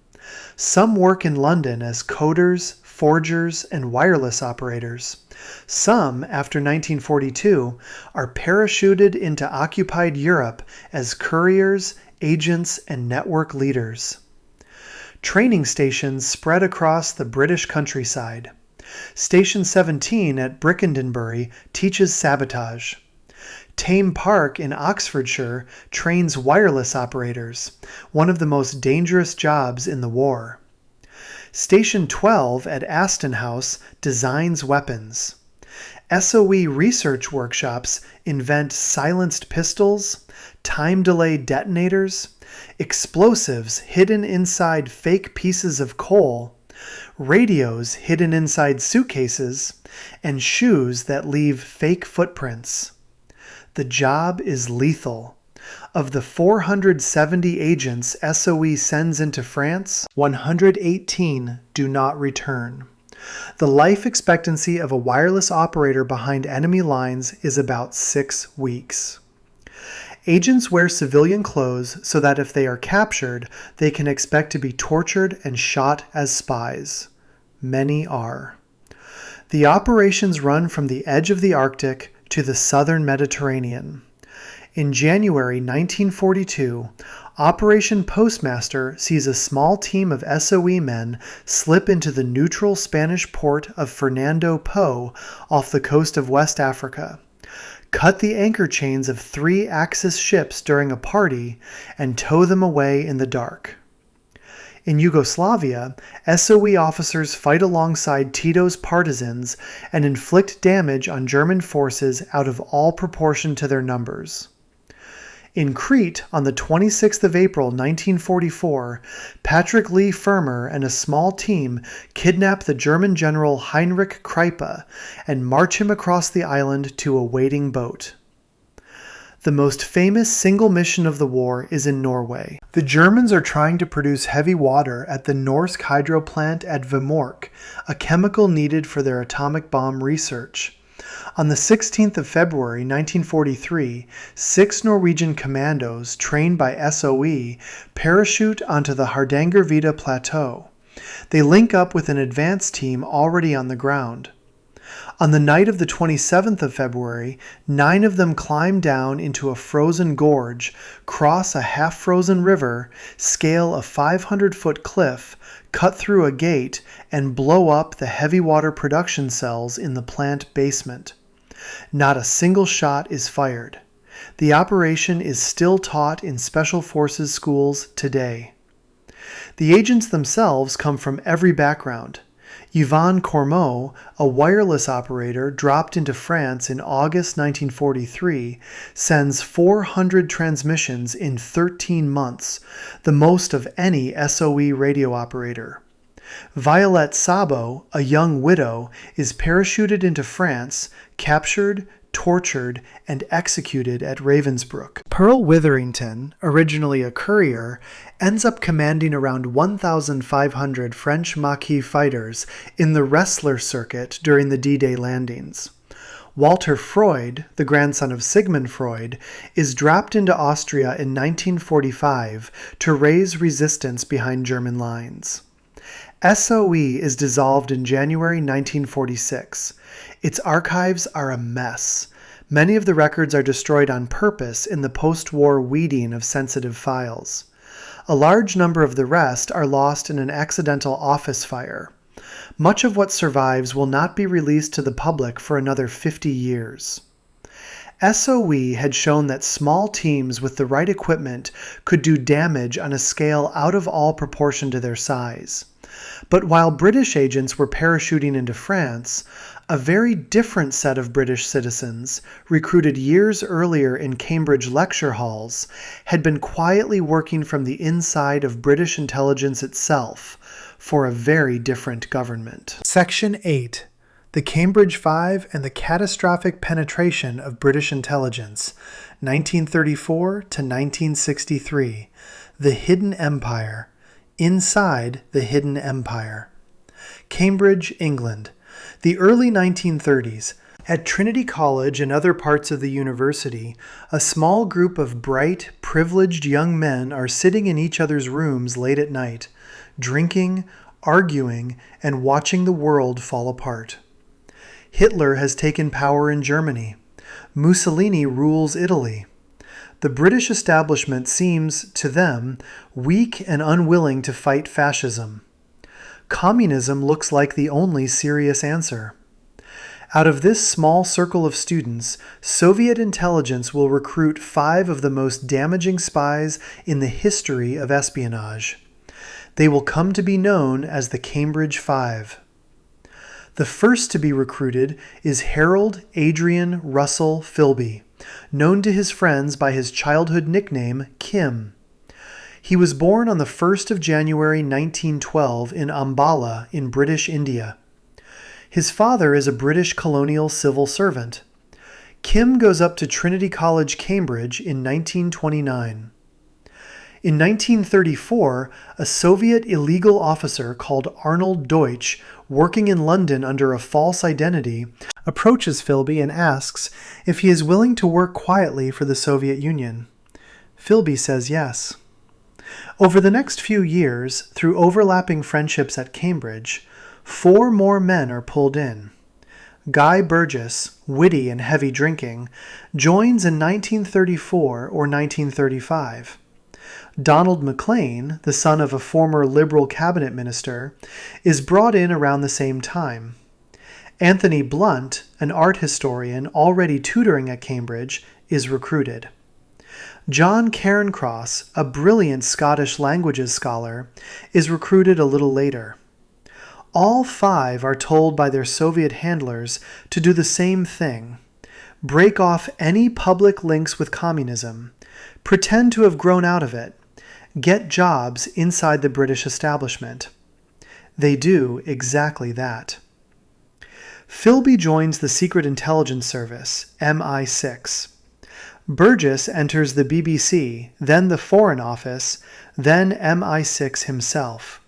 Some work in London as coders, forgers, and wireless operators. Some, after 1942, are parachuted into occupied Europe as couriers, agents, and network leaders. Training stations spread across the British countryside. Station 17 at Brickendonbury teaches sabotage. Tame Park in Oxfordshire trains wireless operators, one of the most dangerous jobs in the war. Station 12 at Aston House designs weapons. SOE research workshops invent silenced pistols, time-delayed detonators, explosives hidden inside fake pieces of coal, radios hidden inside suitcases, and shoes that leave fake footprints. The job is lethal. Of the 470 agents SOE sends into France, 118 do not return. The life expectancy of a wireless operator behind enemy lines is about 6 weeks. Agents wear civilian clothes so that if they are captured, they can expect to be tortured and shot as spies. Many are. The operations run from the edge of the Arctic to the southern Mediterranean. In January 1942, Operation Postmaster sees a small team of SOE men slip into the neutral Spanish port of Fernando Po off the coast of West Africa, cut the anchor chains of 3 Axis ships during a party, and tow them away in the dark. In Yugoslavia, SOE officers fight alongside Tito's partisans and inflict damage on German forces out of all proportion to their numbers. In Crete, on the 26th of April 1944, Patrick Lee Firmer and a small team kidnap the German general Heinrich Kreipe and march him across the island to a waiting boat. The most famous single mission of the war is in Norway. The Germans are trying to produce heavy water at the Norsk hydro plant at Vemork, a chemical needed for their atomic bomb research. On the 16th of February 1943, 6 Norwegian commandos trained by SOE parachute onto the Hardangervidda Plateau. They link up with an advance team already on the ground. On the night of the 27th of February, 9 of them climb down into a frozen gorge, cross a half-frozen river, scale a 500-foot cliff, cut through a gate, and blow up the heavy water production cells in the plant basement. Not a single shot is fired. The operation is still taught in Special Forces schools today. The agents themselves come from every background. Yvon Cormeau, a wireless operator dropped into France in August 1943, sends 400 transmissions in 13 months, the most of any SOE radio operator. Violette Sabo, a young widow, is parachuted into France, captured, tortured, and executed at Ravensbrück. Pearl Witherington, originally a courier, ends up commanding around 1,500 French Maquis fighters in the Wrestler circuit during the D-Day landings. Walter Freud, the grandson of Sigmund Freud, is dropped into Austria in 1945 to raise resistance behind German lines. SOE is dissolved in January 1946. Its archives are a mess. Many of the records are destroyed on purpose in the post-war weeding of sensitive files. A large number of the rest are lost in an accidental office fire. Much of what survives will not be released to the public for another 50 years. SOE had shown that small teams with the right equipment could do damage on a scale out of all proportion to their size. But while British agents were parachuting into France, a very different set of British citizens, recruited years earlier in Cambridge lecture halls, had been quietly working from the inside of British intelligence itself for a very different government. Section 8. The Cambridge Five and the Catastrophic Penetration of British Intelligence, 1934 to 1963. The Hidden Empire. Inside the Hidden Empire. Cambridge, England. The early 1930s. At Trinity College and other parts of the university, a small group of bright, privileged young men are sitting in each other's rooms late at night, drinking, arguing, and watching the world fall apart. Hitler has taken power in Germany. Mussolini rules Italy. The British establishment seems, to them, weak and unwilling to fight fascism. Communism looks like the only serious answer. Out of this small circle of students, Soviet intelligence will recruit 5 of the most damaging spies in the history of espionage. They will come to be known as the Cambridge Five. The first to be recruited is Harold Adrian Russell Philby, known to his friends by his childhood nickname Kim. He was born on the 1st of January 1912 in Ambala in British India. His father is a British colonial civil servant. Kim goes up to Trinity College, Cambridge in 1929. In 1934, a Soviet illegal officer called Arnold Deutsch, working in London under a false identity, approaches Philby and asks if he is willing to work quietly for the Soviet Union. Philby says yes. Over the next few years, through overlapping friendships at Cambridge, 4 more men are pulled in. Guy Burgess, witty and heavy drinking, joins in 1934 or 1935. Donald Maclean, the son of a former Liberal cabinet minister, is brought in around the same time. Anthony Blunt, an art historian already tutoring at Cambridge, is recruited. John Cairncross, a brilliant Scottish languages scholar, is recruited a little later. All 5 are told by their Soviet handlers to do the same thing: break off any public links with communism, pretend to have grown out of it, get jobs inside the British establishment. They do exactly that. Philby joins the Secret Intelligence Service, MI6. Burgess enters the BBC, then the Foreign Office, then MI6 himself.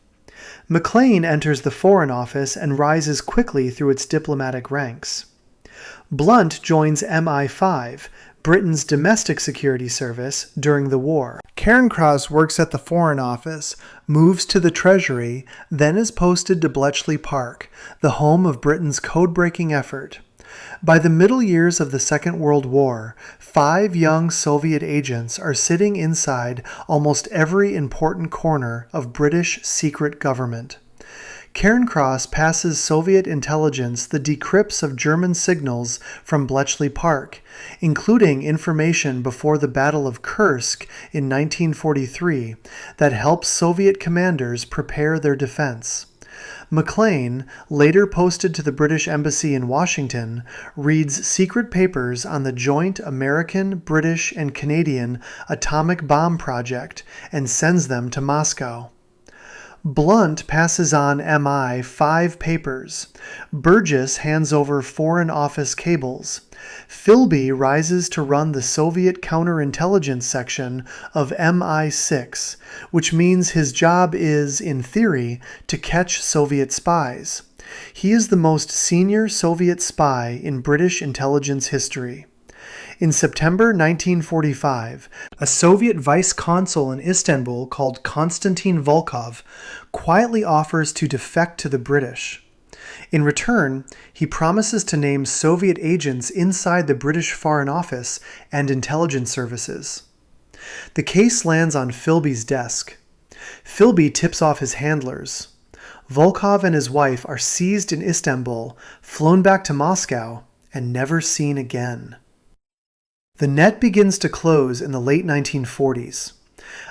Maclean enters the Foreign Office and rises quickly through its diplomatic ranks. Blunt joins MI5, Britain's domestic security service, during the war. Cairncross works at the Foreign Office, moves to the Treasury, then is posted to Bletchley Park, the home of Britain's code-breaking effort. By the middle years of the Second World War, 5 young Soviet agents are sitting inside almost every important corner of British secret government. Cairncross passes Soviet intelligence the decrypts of German signals from Bletchley Park, including information before the Battle of Kursk in 1943 that helps Soviet commanders prepare their defense. Maclean, later posted to the British Embassy in Washington, reads secret papers on the joint American, British, and Canadian atomic bomb project and sends them to Moscow. Blunt passes on MI 5 papers. Burgess hands over Foreign Office cables. Philby rises to run the Soviet counterintelligence section of MI6, which means his job is, in theory, to catch Soviet spies. He is the most senior Soviet spy in British intelligence history. In September 1945, a Soviet vice consul in Istanbul called Konstantin Volkov quietly offers to defect to the British. In return, he promises to name Soviet agents inside the British Foreign Office and intelligence services. The case lands on Philby's desk. Philby tips off his handlers. Volkov and his wife are seized in Istanbul, flown back to Moscow, and never seen again. The net begins to close in the late 1940s.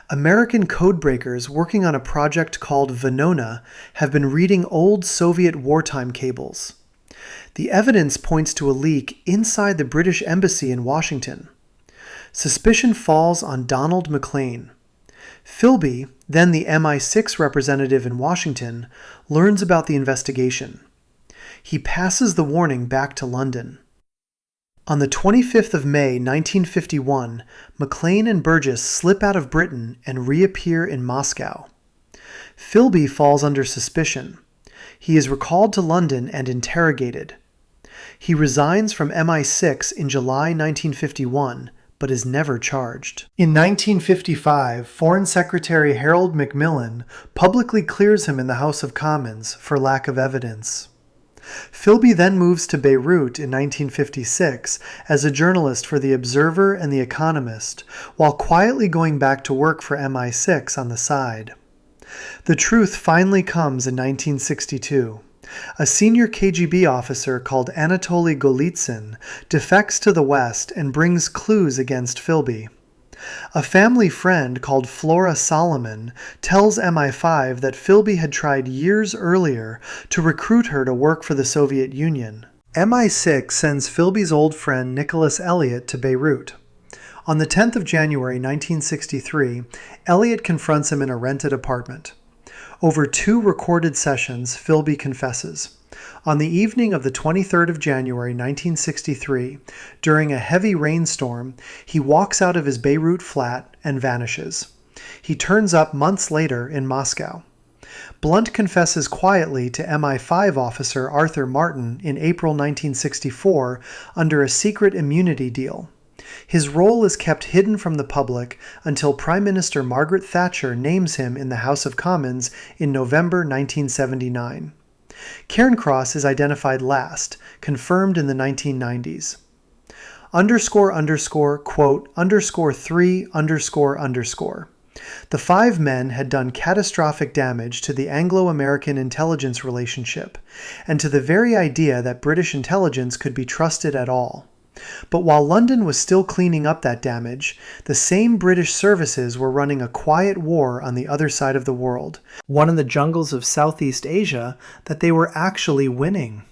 American codebreakers working on a project called Venona have been reading old Soviet wartime cables. The evidence points to a leak inside the British Embassy in Washington. Suspicion falls on Donald Maclean. Philby, then the MI6 representative in Washington, learns about the investigation. He passes the warning back to London. On the 25th of May 1951, Maclean and Burgess slip out of Britain and reappear in Moscow. Philby falls under suspicion. He is recalled to London and interrogated. He resigns from MI6 in July 1951, but is never charged. In 1955, Foreign Secretary Harold Macmillan publicly clears him in the House of Commons for lack of evidence. Philby then moves to Beirut in 1956 as a journalist for The Observer and The Economist, while quietly going back to work for MI6 on the side. The truth finally comes in 1962. A senior KGB officer called Anatoly Golitsyn defects to the West and brings clues against Philby. A family friend called Flora Solomon tells MI5 that Philby had tried years earlier to recruit her to work for the Soviet Union. MI6 sends Philby's old friend Nicholas Elliott to Beirut. On the 10th of January 1963, Elliott confronts him in a rented apartment. Over 2 recorded sessions, Philby confesses. On the evening of the 23rd of January 1963, during a heavy rainstorm, he walks out of his Beirut flat and vanishes. He turns up months later in Moscow. Blunt confesses quietly to MI5 officer Arthur Martin in April 1964 under a secret immunity deal. His role is kept hidden from the public until Prime Minister Margaret Thatcher names him in the House of Commons in November 1979. Cairncross is identified last, confirmed in the 1990s. Quote, _3___. The 5 men had done catastrophic damage to the Anglo-American intelligence relationship, and to the very idea that British intelligence could be trusted at all. But while London was still cleaning up that damage, the same British services were running a quiet war on the other side of the world, one in the jungles of Southeast Asia that they were actually winning.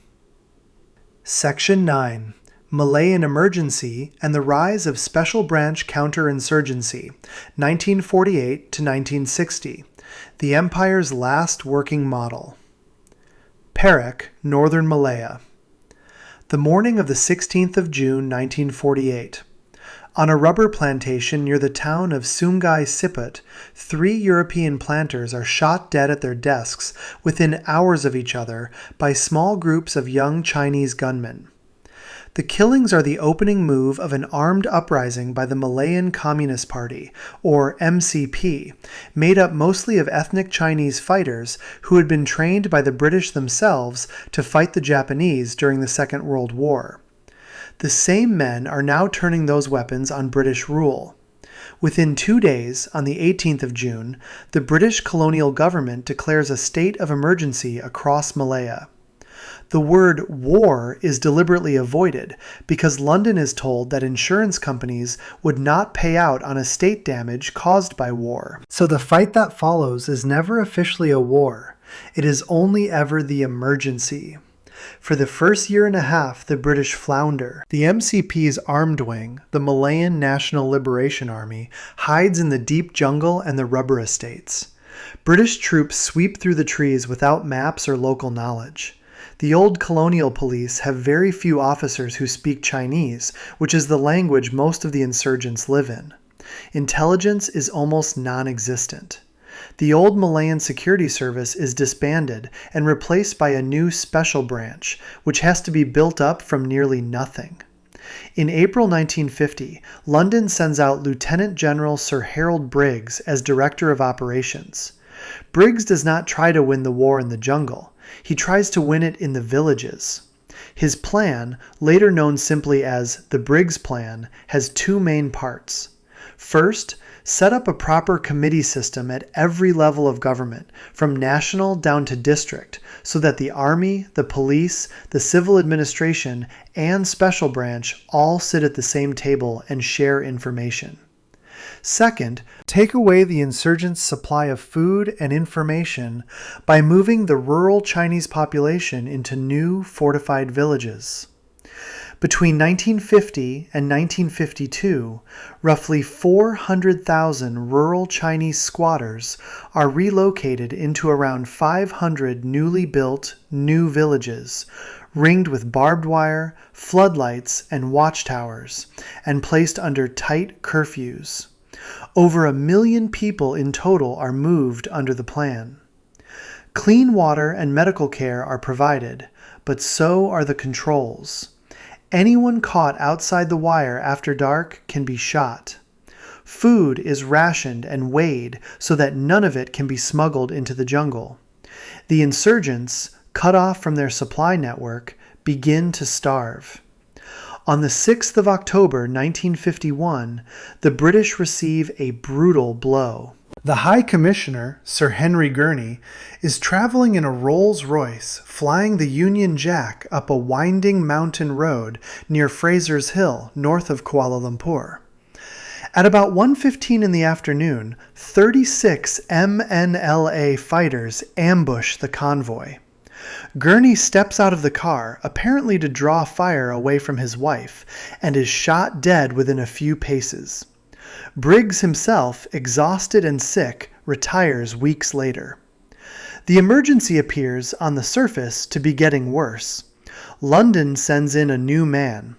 Section 9. Malayan Emergency and the Rise of Special Branch Counterinsurgency, 1948 to 1960. The Empire's Last Working Model. Perak, Northern Malaya. The morning of the 16th of June, 1948. On a rubber plantation near the town of Sungai Siput, 3 European planters are shot dead at their desks within hours of each other by small groups of young Chinese gunmen. The killings are the opening move of an armed uprising by the Malayan Communist Party, or MCP, made up mostly of ethnic Chinese fighters who had been trained by the British themselves to fight the Japanese during the Second World War. The same men are now turning those weapons on British rule. Within 2 days, on the 18th of June, the British colonial government declares a state of emergency across Malaya. The word war is deliberately avoided because London is told that insurance companies would not pay out on estate damage caused by war. So the fight that follows is never officially a war. It is only ever the emergency. For the first year and a half, the British flounder. The MCP's armed wing, the Malayan National Liberation Army, hides in the deep jungle and the rubber estates. British troops sweep through the trees without maps or local knowledge. The old colonial police have very few officers who speak Chinese, which is the language most of the insurgents live in. Intelligence is almost non-existent. The old Malayan security service is disbanded and replaced by a new special branch, which has to be built up from nearly nothing. In April 1950, London sends out Lieutenant General Sir Harold Briggs as Director of Operations. Briggs does not try to win the war in the jungle. He tries to win it in the villages. His plan, later known simply as the Briggs Plan, has 2 main parts. First, set up a proper committee system at every level of government, from national down to district, so that the army, the police, the civil administration, and special branch all sit at the same table and share information. Second, take away the insurgents' supply of food and information by moving the rural Chinese population into new fortified villages. Between 1950 and 1952, roughly 400,000 rural Chinese squatters are relocated into around 500 newly built new villages, ringed with barbed wire, floodlights, and watchtowers, and placed under tight curfews. Over 1 million people in total are moved under the plan. Clean water and medical care are provided, but so are the controls. Anyone caught outside the wire after dark can be shot. Food is rationed and weighed so that none of it can be smuggled into the jungle. The insurgents, cut off from their supply network, begin to starve. On the 6th of October 1951, the British receive a brutal blow. The High Commissioner, Sir Henry Gurney, is traveling in a Rolls-Royce, flying the Union Jack up a winding mountain road near Fraser's Hill, north of Kuala Lumpur. At about 1:15 in the afternoon, 36 MNLA fighters ambush the convoy. Gurney steps out of the car, apparently to draw fire away from his wife, and is shot dead within a few paces. Briggs himself, exhausted and sick, retires weeks later. The emergency appears, on the surface, to be getting worse. London sends in a new man.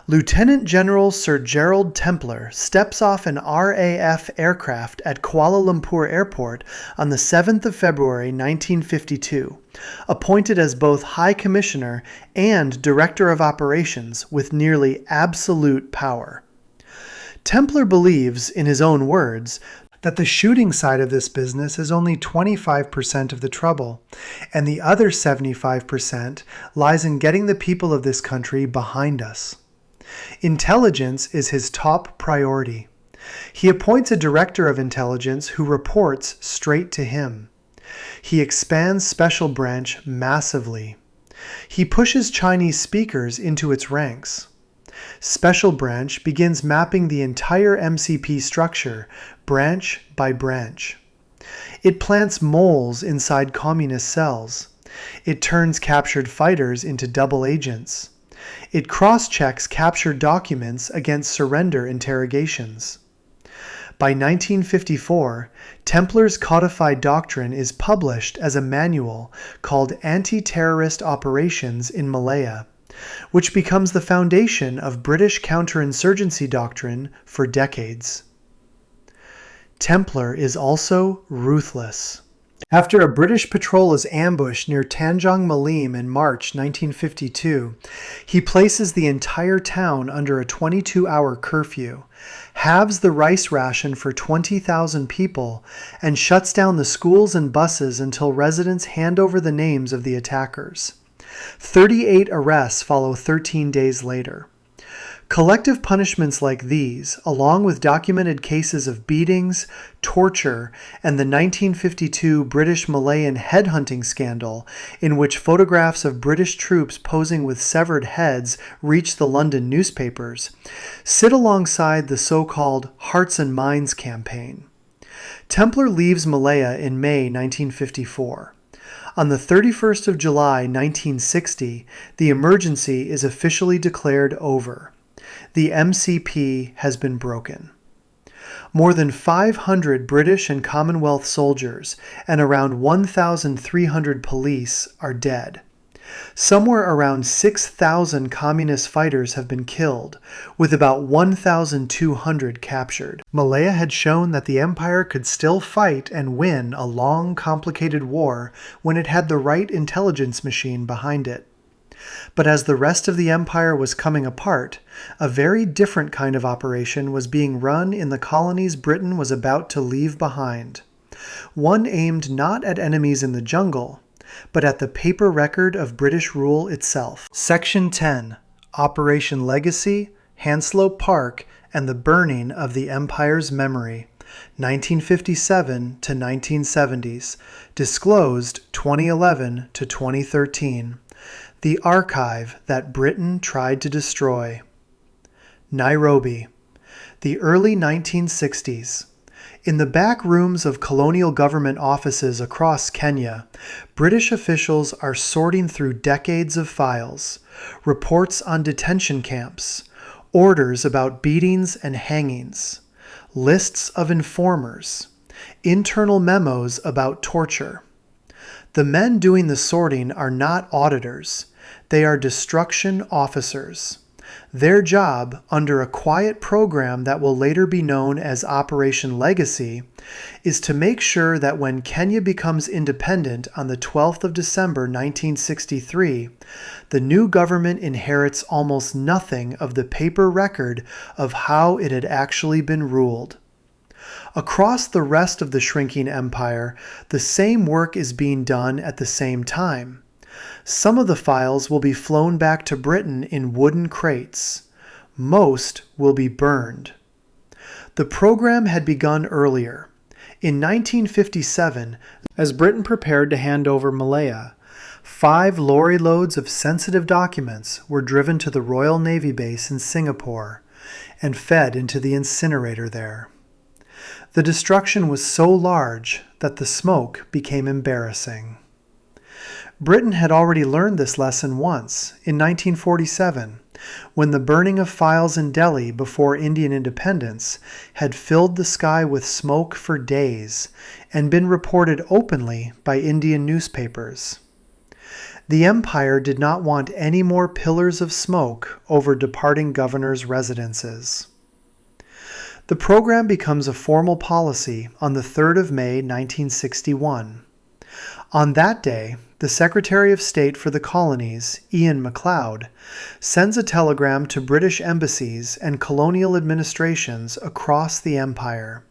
Lieutenant General Sir Gerald Templer steps off an RAF aircraft at Kuala Lumpur Airport on the 7th of February 1952, appointed as both High Commissioner and Director of Operations with nearly absolute power. Templer believes, in his own words, that the shooting side of this business is only 25% of the trouble, and the other 75% lies in getting the people of this country behind us. Intelligence is his top priority. He appoints a director of intelligence who reports straight to him. He expands Special Branch massively. He pushes Chinese speakers into its ranks. Special Branch begins mapping the entire MCP structure, branch by branch. It plants moles inside communist cells. It turns captured fighters into double agents. It cross-checks captured documents against surrender interrogations. By 1954, Templer's codified doctrine is published as a manual called Anti-Terrorist Operations in Malaya, which becomes the foundation of British counterinsurgency doctrine for decades. Templer is also ruthless. After a British patrol is ambushed near Tanjong Malim in March 1952, he places the entire town under a 22-hour curfew, halves the rice ration for 20,000 people, and shuts down the schools and buses until residents hand over the names of the attackers. 38 arrests follow 13 days later. Collective punishments like these, along with documented cases of beatings, torture, and the 1952 British Malayan headhunting scandal, in which photographs of British troops posing with severed heads reached the London newspapers, sit alongside the so-called Hearts and Minds campaign. Templer leaves Malaya in May 1954. On the 31st of July 1960, the emergency is officially declared over. The MCP has been broken. More than 500 British and Commonwealth soldiers and around 1,300 police are dead. Somewhere around 6,000 communist fighters have been killed, with about 1,200 captured. Malaya had shown that the empire could still fight and win a long, complicated war when it had the right intelligence machine behind it. But as the rest of the empire was coming apart, a very different kind of operation was being run in the colonies Britain was about to leave behind. One aimed not at enemies in the jungle, but at the paper record of British rule itself. Section 10. Operation Legacy, Hanslope Park, and the Burning of the Empire's Memory, 1957 to 1970s, disclosed 2011 to 2013. The archive that Britain tried to destroy. Nairobi. The early 1960s. In the back rooms of colonial government offices across Kenya, British officials are sorting through decades of files, reports on detention camps, orders about beatings and hangings, lists of informers, internal memos about torture. The men doing the sorting are not auditors. They are destruction officers. Their job, under a quiet program that will later be known as Operation Legacy, is to make sure that when Kenya becomes independent on the 12th of December 1963, the new government inherits almost nothing of the paper record of how it had actually been ruled. Across the rest of the shrinking empire, the same work is being done at the same time. Some of the files will be flown back to Britain in wooden crates. Most will be burned. The program had begun earlier. In 1957, as Britain prepared to hand over Malaya, 5 lorry loads of sensitive documents were driven to the Royal Navy base in Singapore, and fed into the incinerator there. The destruction was so large that the smoke became embarrassing. Britain had already learned this lesson once, in 1947, when the burning of files in Delhi before Indian independence had filled the sky with smoke for days and been reported openly by Indian newspapers. The empire did not want any more pillars of smoke over departing governors' residences. The program becomes a formal policy on the 3rd of May, 1961. On that day, the Secretary of State for the Colonies, Ian MacLeod, sends a telegram to British embassies and colonial administrations across the empire.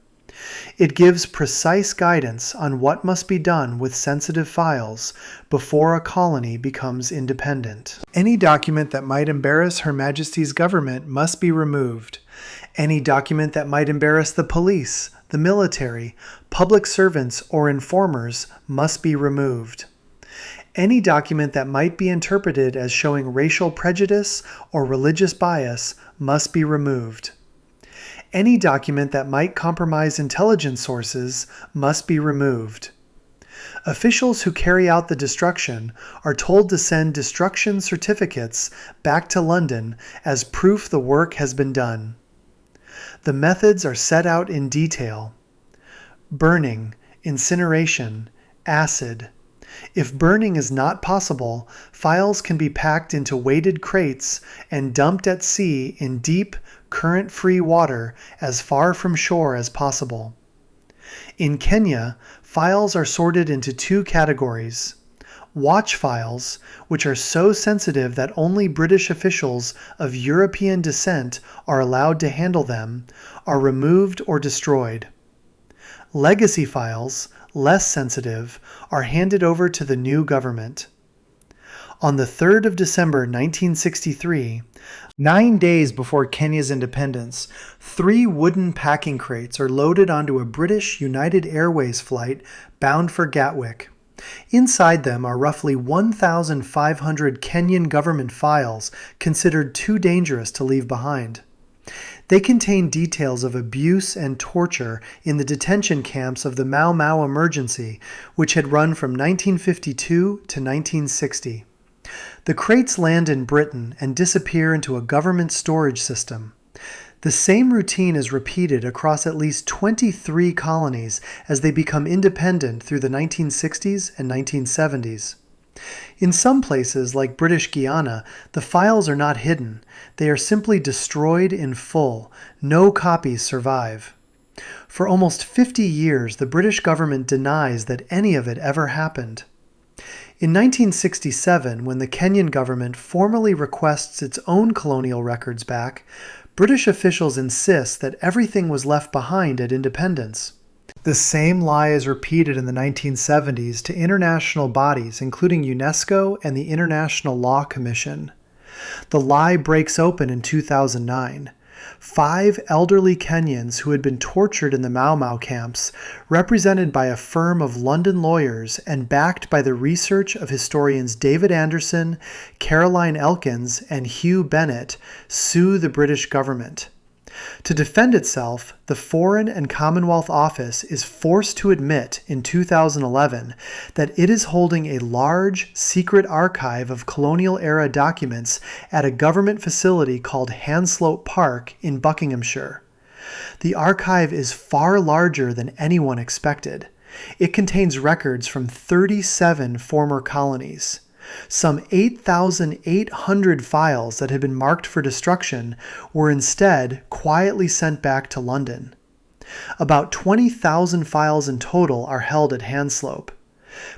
It gives precise guidance on what must be done with sensitive files before a colony becomes independent. Any document that might embarrass Her Majesty's government must be removed. Any document that might embarrass the police, the military, public servants, or informers must be removed. Any document that might be interpreted as showing racial prejudice or religious bias must be removed. Any document that might compromise intelligence sources must be removed. Officials who carry out the destruction are told to send destruction certificates back to London as proof the work has been done. The methods are set out in detail. Burning, incineration, acid. If burning is not possible, files can be packed into weighted crates and dumped at sea in deep, current-free water as far from shore as possible. In Kenya, files are sorted into 2 categories. Watch files, which are so sensitive that only British officials of European descent are allowed to handle them, are removed or destroyed. Legacy files, less sensitive, are handed over to the new government. On the 3rd of December 1963, 9 days before Kenya's independence, 3 wooden packing crates are loaded onto a British United Airways flight bound for Gatwick. Inside them are roughly 1,500 Kenyan government files considered too dangerous to leave behind. They contain details of abuse and torture in the detention camps of the Mau Mau emergency, which had run from 1952 to 1960. The crates land in Britain and disappear into a government storage system. The same routine is repeated across at least 23 colonies as they become independent through the 1960s and 1970s. In some places, like British Guiana, the files are not hidden. They are simply destroyed in full. No copies survive. For almost 50 years, the British government denies that any of it ever happened. In 1967, when the Kenyan government formally requests its own colonial records back, British officials insist that everything was left behind at independence. The same lie is repeated in the 1970s to international bodies, including UNESCO and the International Law Commission. The lie breaks open in 2009. 5 elderly Kenyans who had been tortured in the Mau Mau camps, represented by a firm of London lawyers and backed by the research of historians David Anderson, Caroline Elkins, and Hugh Bennett, sue the British government. To defend itself, the Foreign and Commonwealth Office is forced to admit in 2011 that it is holding a large, secret archive of colonial-era documents at a government facility called Hanslope Park in Buckinghamshire. The archive is far larger than anyone expected. It contains records from 37 former colonies. Some 8,800 files that had been marked for destruction were instead quietly sent back to London. About 20,000 files in total are held at Hanslope.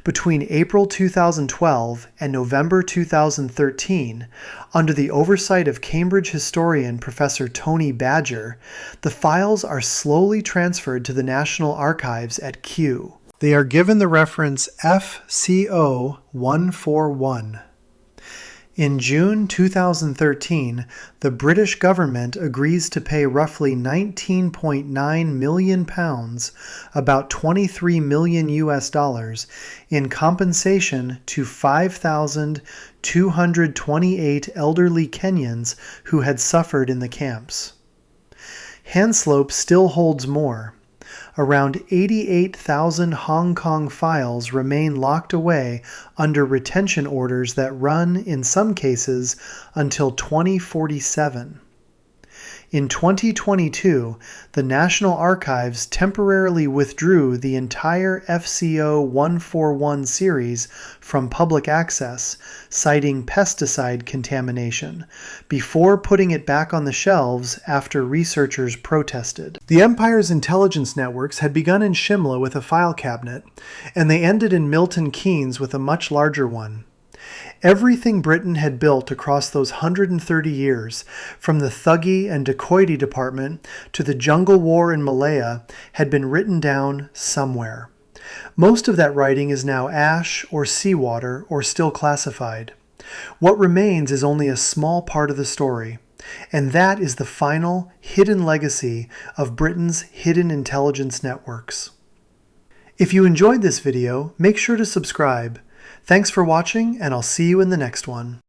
Between April 2012 and November 2013, under the oversight of Cambridge historian Professor Tony Badger, the files are slowly transferred to the National Archives at Kew. They are given the reference FCO-141. In June 2013, the British government agrees to pay roughly £19.9 million, about $23 million in compensation to 5,228 elderly Kenyans who had suffered in the camps. Hanslope still holds more. Around 88,000 Hong Kong files remain locked away under retention orders that run, in some cases, until 2047. In 2022, the National Archives temporarily withdrew the entire FCO 141 series from public access, citing pesticide contamination, before putting it back on the shelves after researchers protested. The Empire's intelligence networks had begun in Shimla with a file cabinet, and they ended in Milton Keynes with a much larger one. Everything Britain had built across those 130 years, from the Thuggee and Dacoity Department to the jungle war in Malaya, had been written down somewhere. Most of that writing is now ash or seawater or still classified. What remains is only a small part of the story, and that is the final, hidden legacy of Britain's hidden intelligence networks. If you enjoyed this video, make sure to subscribe. Thanks for watching, and I'll see you in the next one.